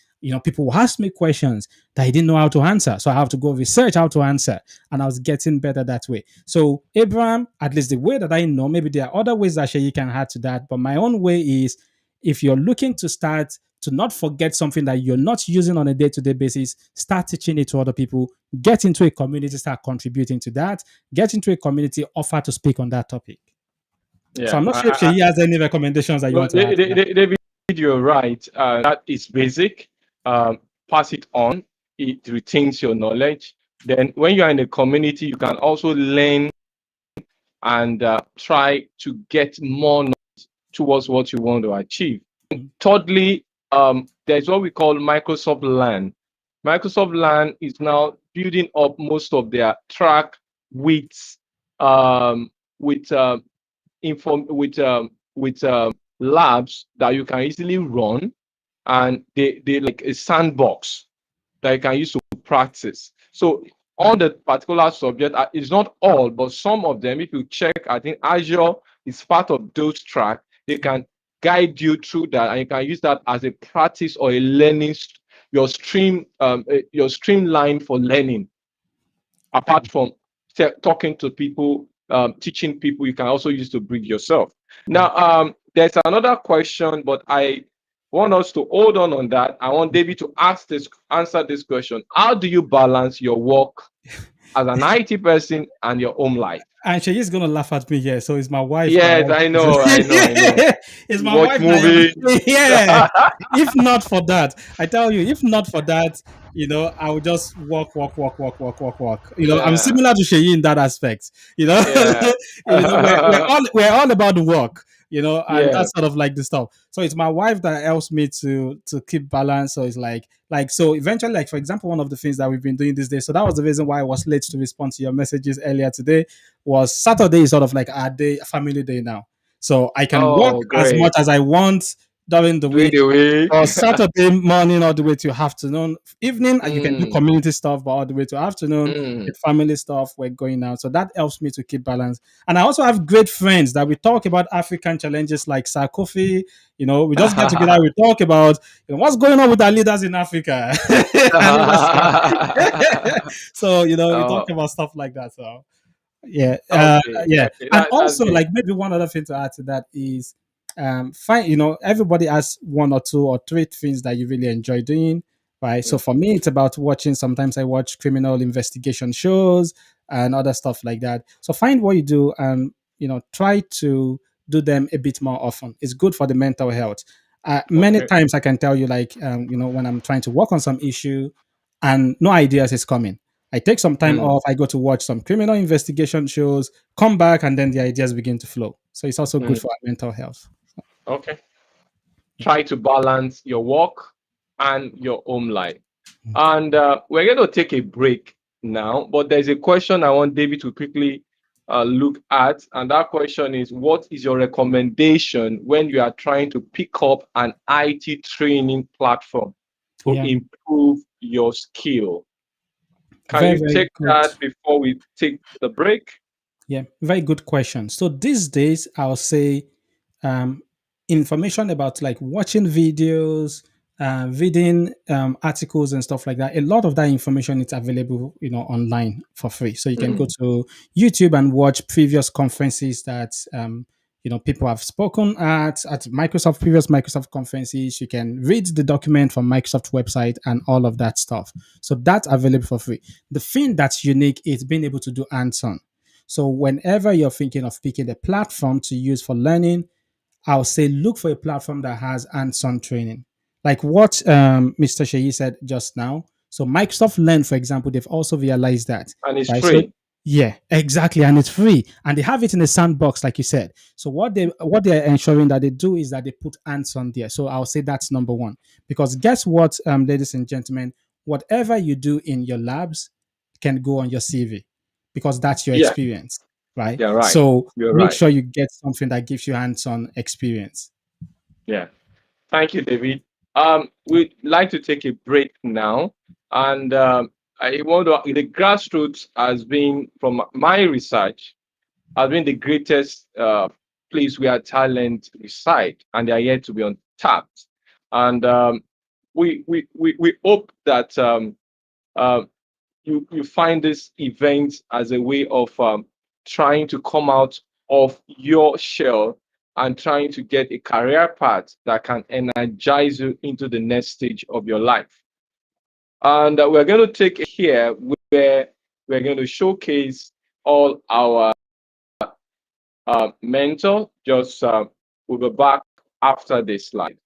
People would ask me questions that I didn't know how to answer. So I have to go research how to answer. And I was getting better that way. So, Abraham, at least the way that I know, maybe there are other ways that you can add to that. But my own way is if you're looking to start to not forget something that you're not using on a day-to-day basis. Start teaching it to other people. Get into a community, start contributing to that. Get into a community, offer to speak on that topic. So Yeah. I'm not sure if she has any recommendations that you Well, want to add to that. David, you're right. That is basic. Pass it on. It retains your knowledge. Then, when you are in a community, you can also learn and try to get more knowledge towards what you want to achieve. Thirdly, there's what we call Microsoft Learn. Microsoft Learn is now building up most of their track with with labs that you can easily run, and they like a sandbox that you can use to practice. So on the particular subject, it's not all, but some of them, if you check, I think Azure is part of those tracks. They can guide you through that, and you can use that as a practice or a learning, your streamline for learning. Apart from talking to people, teaching people, you can also use to bring yourself. Now, there's another question, but I want us to hold on that. I want David to answer this question. How do you balance your work as an IT person and your home life? And she's gonna laugh at me here. So it's my wife. Yes, I know. It's You my watch wife that movie. yeah. If not for that, I tell you, if not for that, I would just walk. I'm Yeah, similar to Sheyi in that aspect. yeah, We're all about the work. And yeah. that's sort of like the stuff. So it's my wife that helps me to keep balance. So it's like so eventually, like for example, one of the things that we've been doing these days. So that was the reason why I was late to respond to your messages earlier today. Was Saturday is sort of like our day, family day now. So I can work Oh, as great. much as I want during the During week. the week. Or Saturday morning all the way to afternoon. Evening, and you can do Mm, community stuff, but all the way to afternoon, mm. the family stuff, we're going out. So that helps me to keep balance. And I also have great friends that we talk about African challenges like Sarkofi. We just get together, we talk about what's going on with our leaders in Africa. And so, we talk Oh, about stuff like that. So yeah, okay, yeah, okay. and That's also good. like maybe one other thing to add to that is, fine. Everybody has one or two or three things that you really enjoy doing, right? So Mm, for me, it's about watching. Sometimes I watch criminal investigation shows and other stuff like that. So find what you do and try to do them a bit more often. It's good for the mental health. Many okay. times I can tell you, like, when I'm trying to work on some issue and no ideas is coming. I take some time Mm, off. I go to watch some criminal investigation shows, come back, and then the ideas begin to flow. So it's also good mm, for our mental health. okay. Try to balance your work and your home life. And we're going to take a break now, but there's a question I want David to quickly look at. And that question is, what is your recommendation when you are trying to pick up an IT training platform to Yeah, improve your skill? Can very, you very take good. that before we take the break? Yeah, very good question. So these days, I'll say um, information about like watching videos, reading articles and stuff like that. A lot of that information is available, online for free. So you can go Mm, to YouTube and watch previous conferences that people have spoken at Microsoft, previous Microsoft conferences. You can read the document from Microsoft website and all of that stuff. So that's available for free. The thing that's unique is being able to do hands-on. So whenever you're thinking of picking a platform to use for learning, I'll say look for a platform that has hands-on training. Like what Mr. Sheyi said just now. So Microsoft Learn, for example, they've also realized that, and it's right? So free. yeah, exactly, and it's free, and they have it in a sandbox, like you said. So what they're ensuring that they do is that they put hands-on there. So I'll say that's number one, because guess what, ladies and gentlemen, whatever you do in your labs can go on your CV because that's your Yeah, experience, right? you're right. So You're make right. sure you get something that gives you hands-on experience. Yeah. Thank you, David. We'd like to take a break now. And I want to, the grassroots has been, from my research, has been the greatest place where talent reside, and they are yet to be untapped. And we hope that uh, you find this event as a way of trying to come out of your shell and trying to get a career path that can energize you into the next stage of your life. And we're going to take it here where we're going to showcase all our mentor. Just we'll be back after this slide.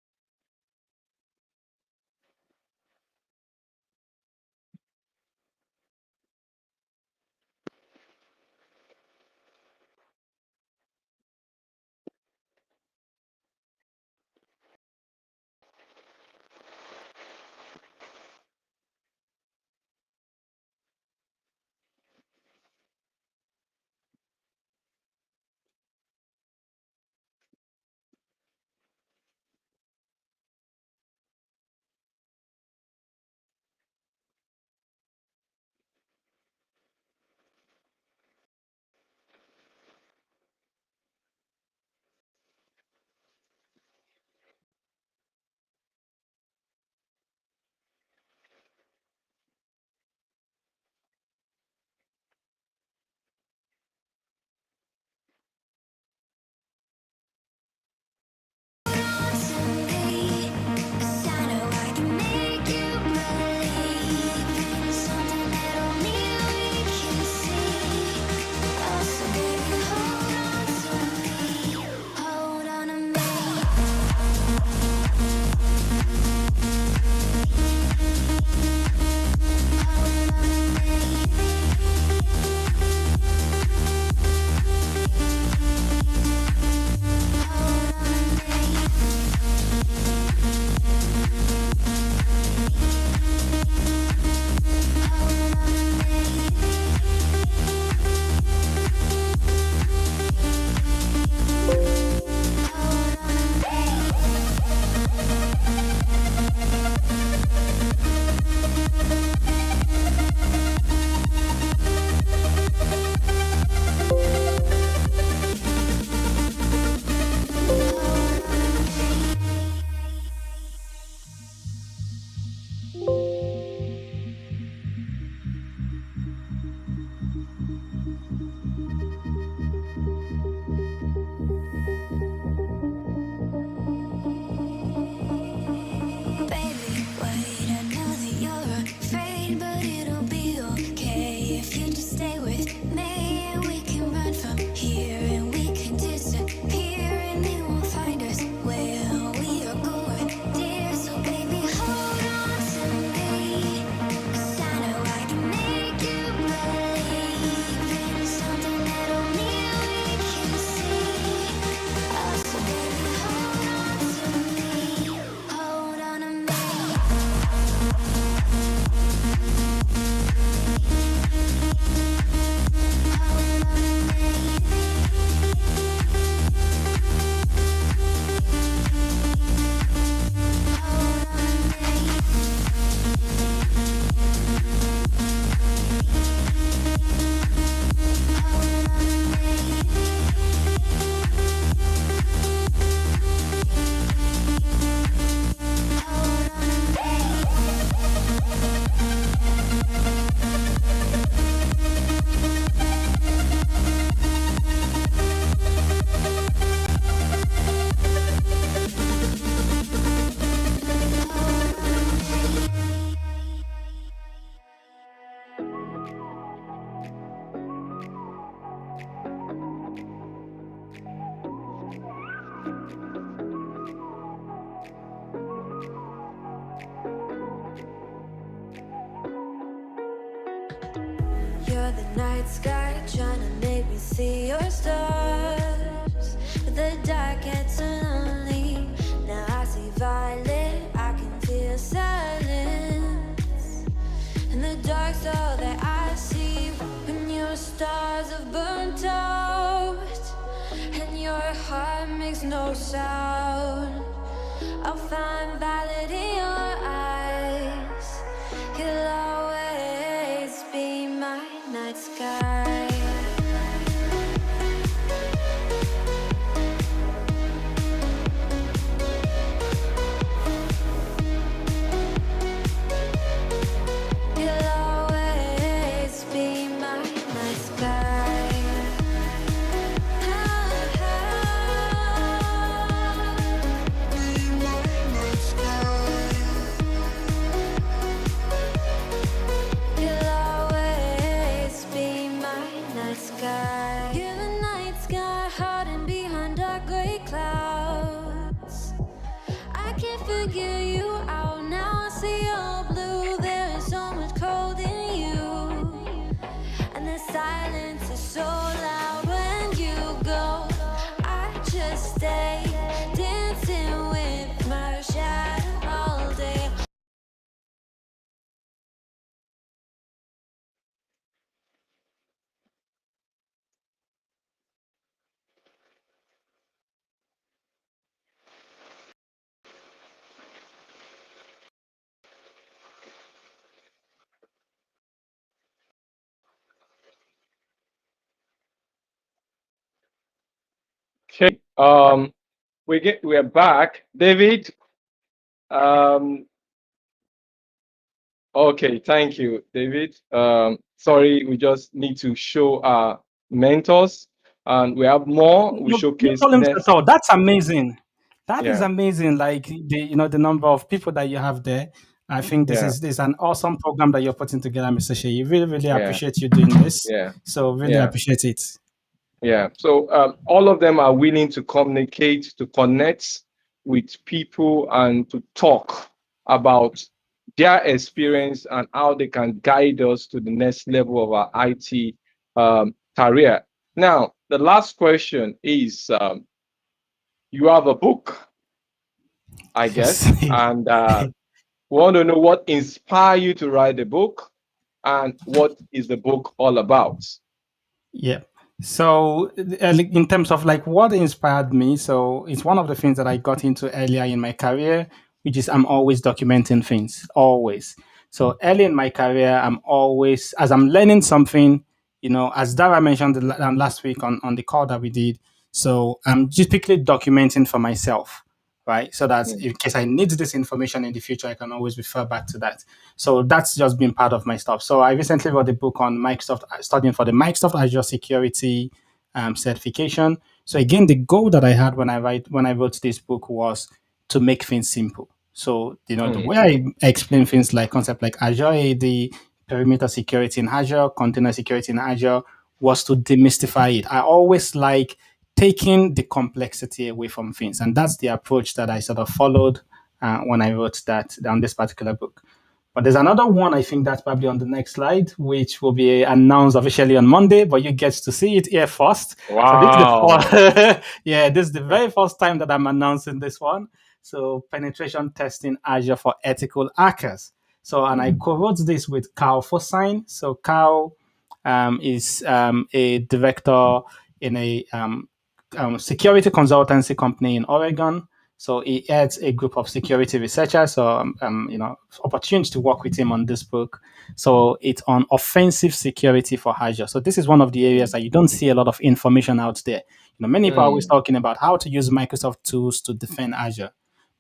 You're the night sky trying to make me see your stars, but the dark gets lonely. Now I see violet, I can feel silence, and the dark's all that I see. When your stars have burnt out and your heart makes no sound, I'll find violet in your eyes. You'll always be my night sky. You'll always be my night sky. stay dancing with my shadow all day. Okay. We're back. David. Um, okay. Thank you, David. Sorry, we just need to show our mentors, and we have more. We No, no showcase problems at next. all. That's amazing. That is Yeah. amazing. Like the number of people that you have there. I think Yeah. this is an awesome program that you're putting together, Mr. Shea. Really, really Yeah. appreciate you doing this. Yeah. So really Yeah. appreciate it. Yeah. So all of them are willing to communicate, to connect with people, and to talk about their experience and how they can guide us to the next level of our IT career. Now, the last question is you have a book, I Yes. guess, and we want to know what inspired you to write the book and what is the book all about. Yeah. So, like, in terms of like what inspired me, so it's one of the things that I got into earlier in my career, which is I'm always documenting things, always. So early in my career, I'm always as I'm learning something, as Dara mentioned last week on the call that we did. So I'm typically documenting for myself, right? So that Mm, in case I need this information in the future, I can always refer back to that. So that's just been part of my stuff. So I recently wrote a book on Microsoft, studying for the Microsoft Azure Security certification. So again, the goal that I had when I wrote this book was to make things simple. So the mm, way I explain things like concept like Azure AD, perimeter security in Azure, container security in Azure, was to demystify it. I always like taking the complexity away from things, and that's the approach that I sort of followed when I wrote that down this particular book. But there's another one, I think that's probably on the next slide, which will be announced officially on Monday, but you get to see it here first. So this is the wow. first, yeah, this is the very first time that I'm announcing this one. So penetration testing Azure for ethical hackers. So, and I co-wrote this with Carl Fossine. So Carl is a director in a security consultancy company in Oregon. So he heads a group of security researchers. So, opportunity to work with him on this book. So it's on offensive security for Azure. So this is one of the areas that you don't see a lot of information out there. Many people are always Mm, talking about how to use Microsoft tools to defend Azure.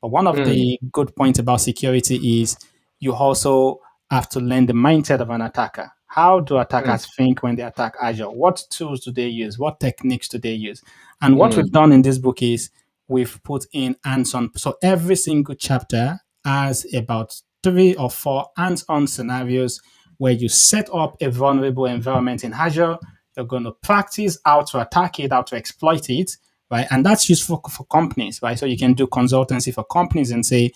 But one of mm, the good points about security is you also have to learn the mindset of an attacker. How do mm, attackers think when they attack Azure? What tools do they use? What techniques do they use? And what we've mm, done in this book is we've put in hands-on. So every single chapter has about 3 or 4 hands-on scenarios where you set up a vulnerable environment in Azure. You're going to practice how to attack it, how to exploit it, right? And that's useful for companies, right? So you can do consultancy for companies and say,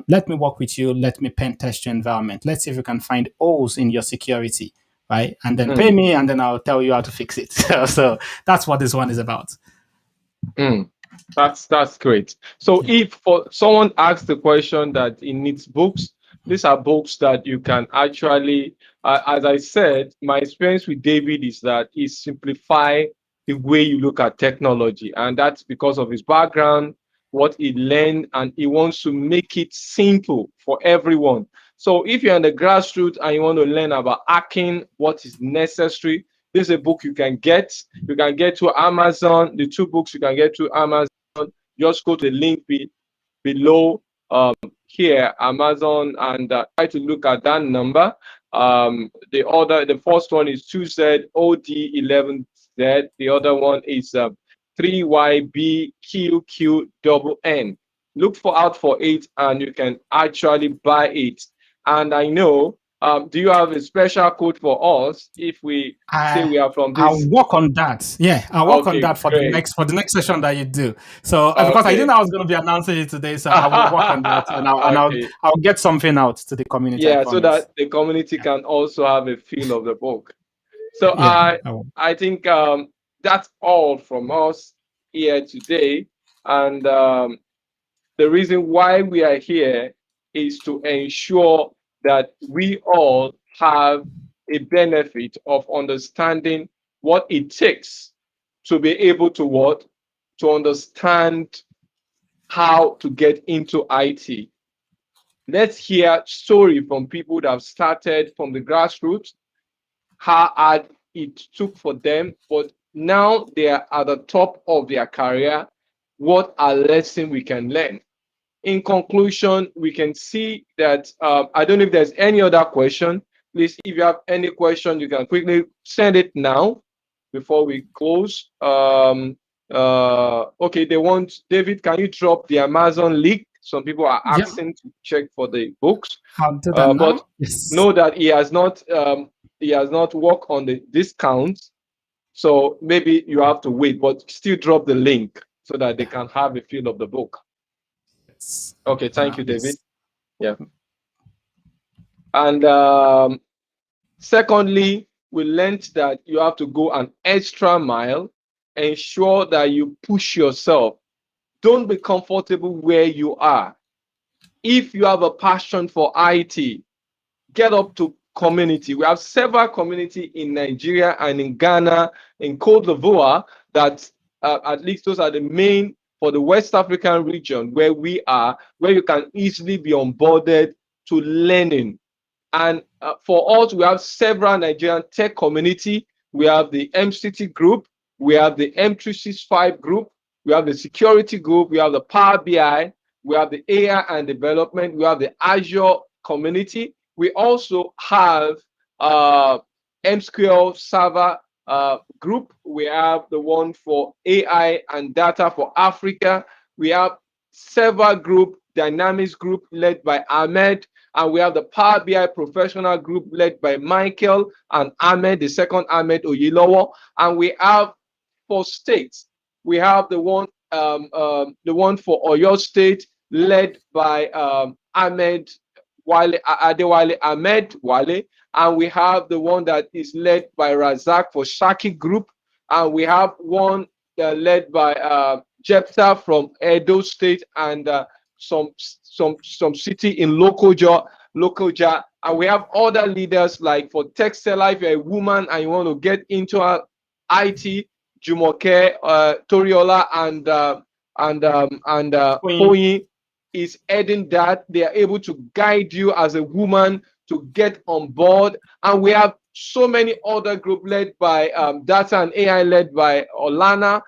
let me work with you. Let me pen test your environment. Let's see if we can find holes in your security, right? And then pay mm, me, and then I'll tell you how to fix it. So that's what this one is about. mm. That's great. So Yeah. if for someone asks the question that it needs books, these are books that you can actually, as I said, my experience with David is that he simplify the way you look at technology, and that's because of his background, what he learned, and he wants to make it simple for everyone. So if you're in the grassroots and you want to learn about hacking, what is necessary, this is a book you can get. You can get to Amazon. The 2 books you can get to Amazon. Just go to the link below here, Amazon, and try to look at that number. The first one is 2ZOD11Z. The other one is 3YBQQNN. Look out for it, and you can actually buy it. And I know, do you have a special code for us if we say I we are from I'll this? work on that. Yeah, I'll work on Okay, that for the great. next session that you do. So because I didn't Okay. know I was going to be announcing it today, so I will work on that and Okay. I'll get something out to the community. I Yeah, so promise. that the community Yeah, can also have a feel of the book. So yeah. I think that's all from us here today. And the reason why we are here is to ensure that we all have a benefit of understanding what it takes to be able to what? To understand how to get into IT. Let's hear story from people that have started from the grassroots, how hard it took for them, but now they are at the top of their career. What are lessons we can learn? In conclusion, we can see that I don't know if there's any other question. Please, if you have any question, you can quickly send it now before we close. Okay, they want David. Can you drop the Amazon link? Some people are Yeah, asking to check for the books, I'll do that but now. Yes. know that he has not worked on the discounts. So maybe you have to wait, but still drop the link so that they can have a feel of the book. Okay, thank you, David. Yes. Yeah. And secondly, we learned that you have to go an extra mile, ensure that you push yourself. Don't be comfortable where you are. If you have a passion for IT, get up to community. We have several community in Nigeria and in Ghana, in Cote d'Ivoire, that at least those are the main for the West African region where we are, where you can easily be onboarded to learning. And for us, we have several Nigerian tech community. We have the MCT group, we have the M365 group, we have the security group, we have the Power BI, we have the AI and development, we have the Azure community. We also have MSQL server group. We have the one for AI and data for Africa. We have several group, Dynamics group led by Ahmed. And we have the Power BI professional group led by Michael and Ahmed, the second Ahmed Oyilowo. And we have for states, we have the one for Oyo State led by Ahmed Wale Adewale Ahmed Wale, and we have the one that is led by Razak for Shaki Group, and we have one led by Jepta from Edo State and some city in Lokoja, and we have other leaders like for Textile. If you're a woman and you want to get into IT, Jumoke, Toriola, and Foyi is adding that. They are able to guide you as a woman to get on board. And we have so many other groups led by data and AI led by Olana,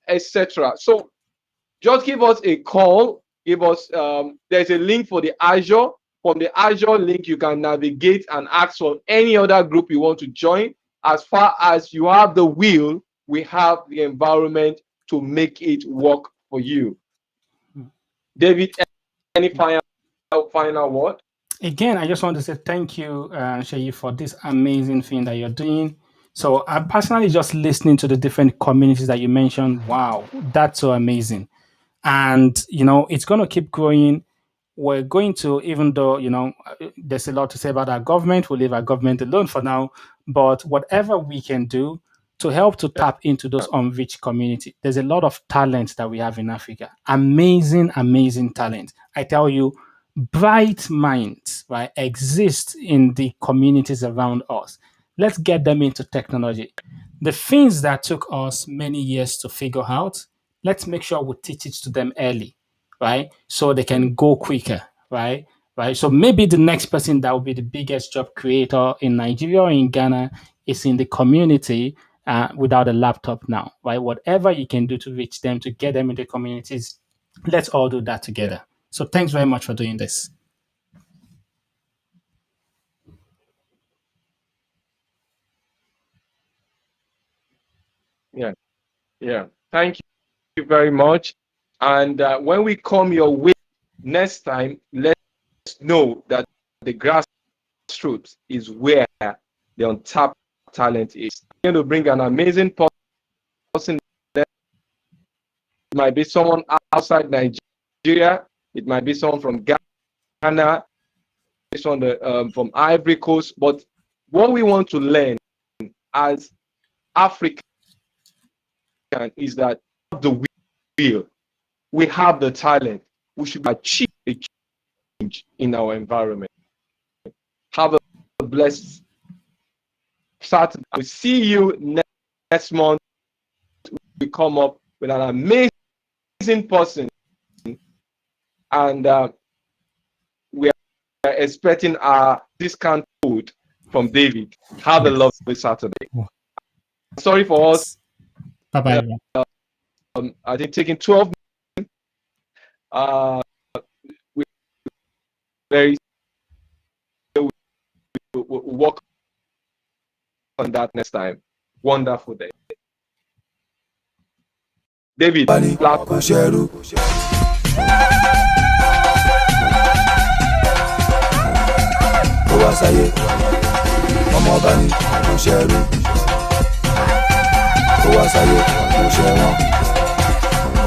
etc. So just give us a call. Give us there's a link for the Azure. From the Azure link, you can navigate and ask for any other group you want to join. As far as you have the will, we have the environment to make it work for you. David, any final word? Again, I just want to say thank you, Sheyi, for this amazing thing that you're doing. So I'm personally just listening to the different communities that you mentioned. Wow, that's so amazing. And, it's going to keep growing. We're going to, even though, there's a lot to say about our government, we'll leave our government alone for now. But whatever we can do to help to tap into those unreached community, there's a lot of talent that we have in Africa. Amazing, amazing talent. I tell you, bright minds, right, exist in the communities around us. Let's get them into technology. The things that took us many years to figure out, let's make sure we teach it to them early, right? So they can go quicker, right? Right. So maybe the next person that will be the biggest job creator in Nigeria or in Ghana is in the community without a laptop now, right? Whatever you can do to reach them, to get them in the communities, let's all do that together. So thanks very much for doing this. Yeah, yeah. Thank you very much. And when we come your way next time, let's know that the grassroots is where the untapped talent is. I'm going to bring an amazing person. It might be someone outside Nigeria. It might be someone from Ghana, someone from Ivory Coast. But what we want to learn as African is that the will. we have the talent. We should achieve a change in our environment. Have a blessed Saturday. We see you next month. We come up with an amazing person, and we are expecting our discount code from David. Have a lovely Saturday. Sorry for us. Bye bye. I think taking 12 minutes. We very we'll work on that next time. Wonderful day. David, kò ṣẹrú. Ó wá sáyé ọmọ ọba ní kò ṣẹrú. Ó wá sáyé kò ṣẹwọ́n.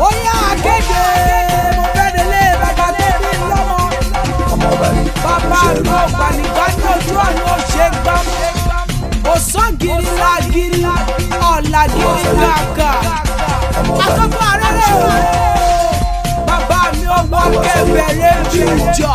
Ó yá akéde mo fẹ́ délé bàbá tó bí lọ́mọ. Ọmọ ọba ní kò Bàbá ṣẹrú. mi ò gbànígbà ní ojú ọ̀nà ó ṣe gbọ́n. Òsán-gìrì lágìrì, ọ̀làgìrì kàkà. Ọmọ ọba ní Akọ́kọ́ kò arẹ́rẹ́ ṣẹrú. o. Bàbá mi ò wá kẹ́bẹ̀rẹ̀ jù jọ.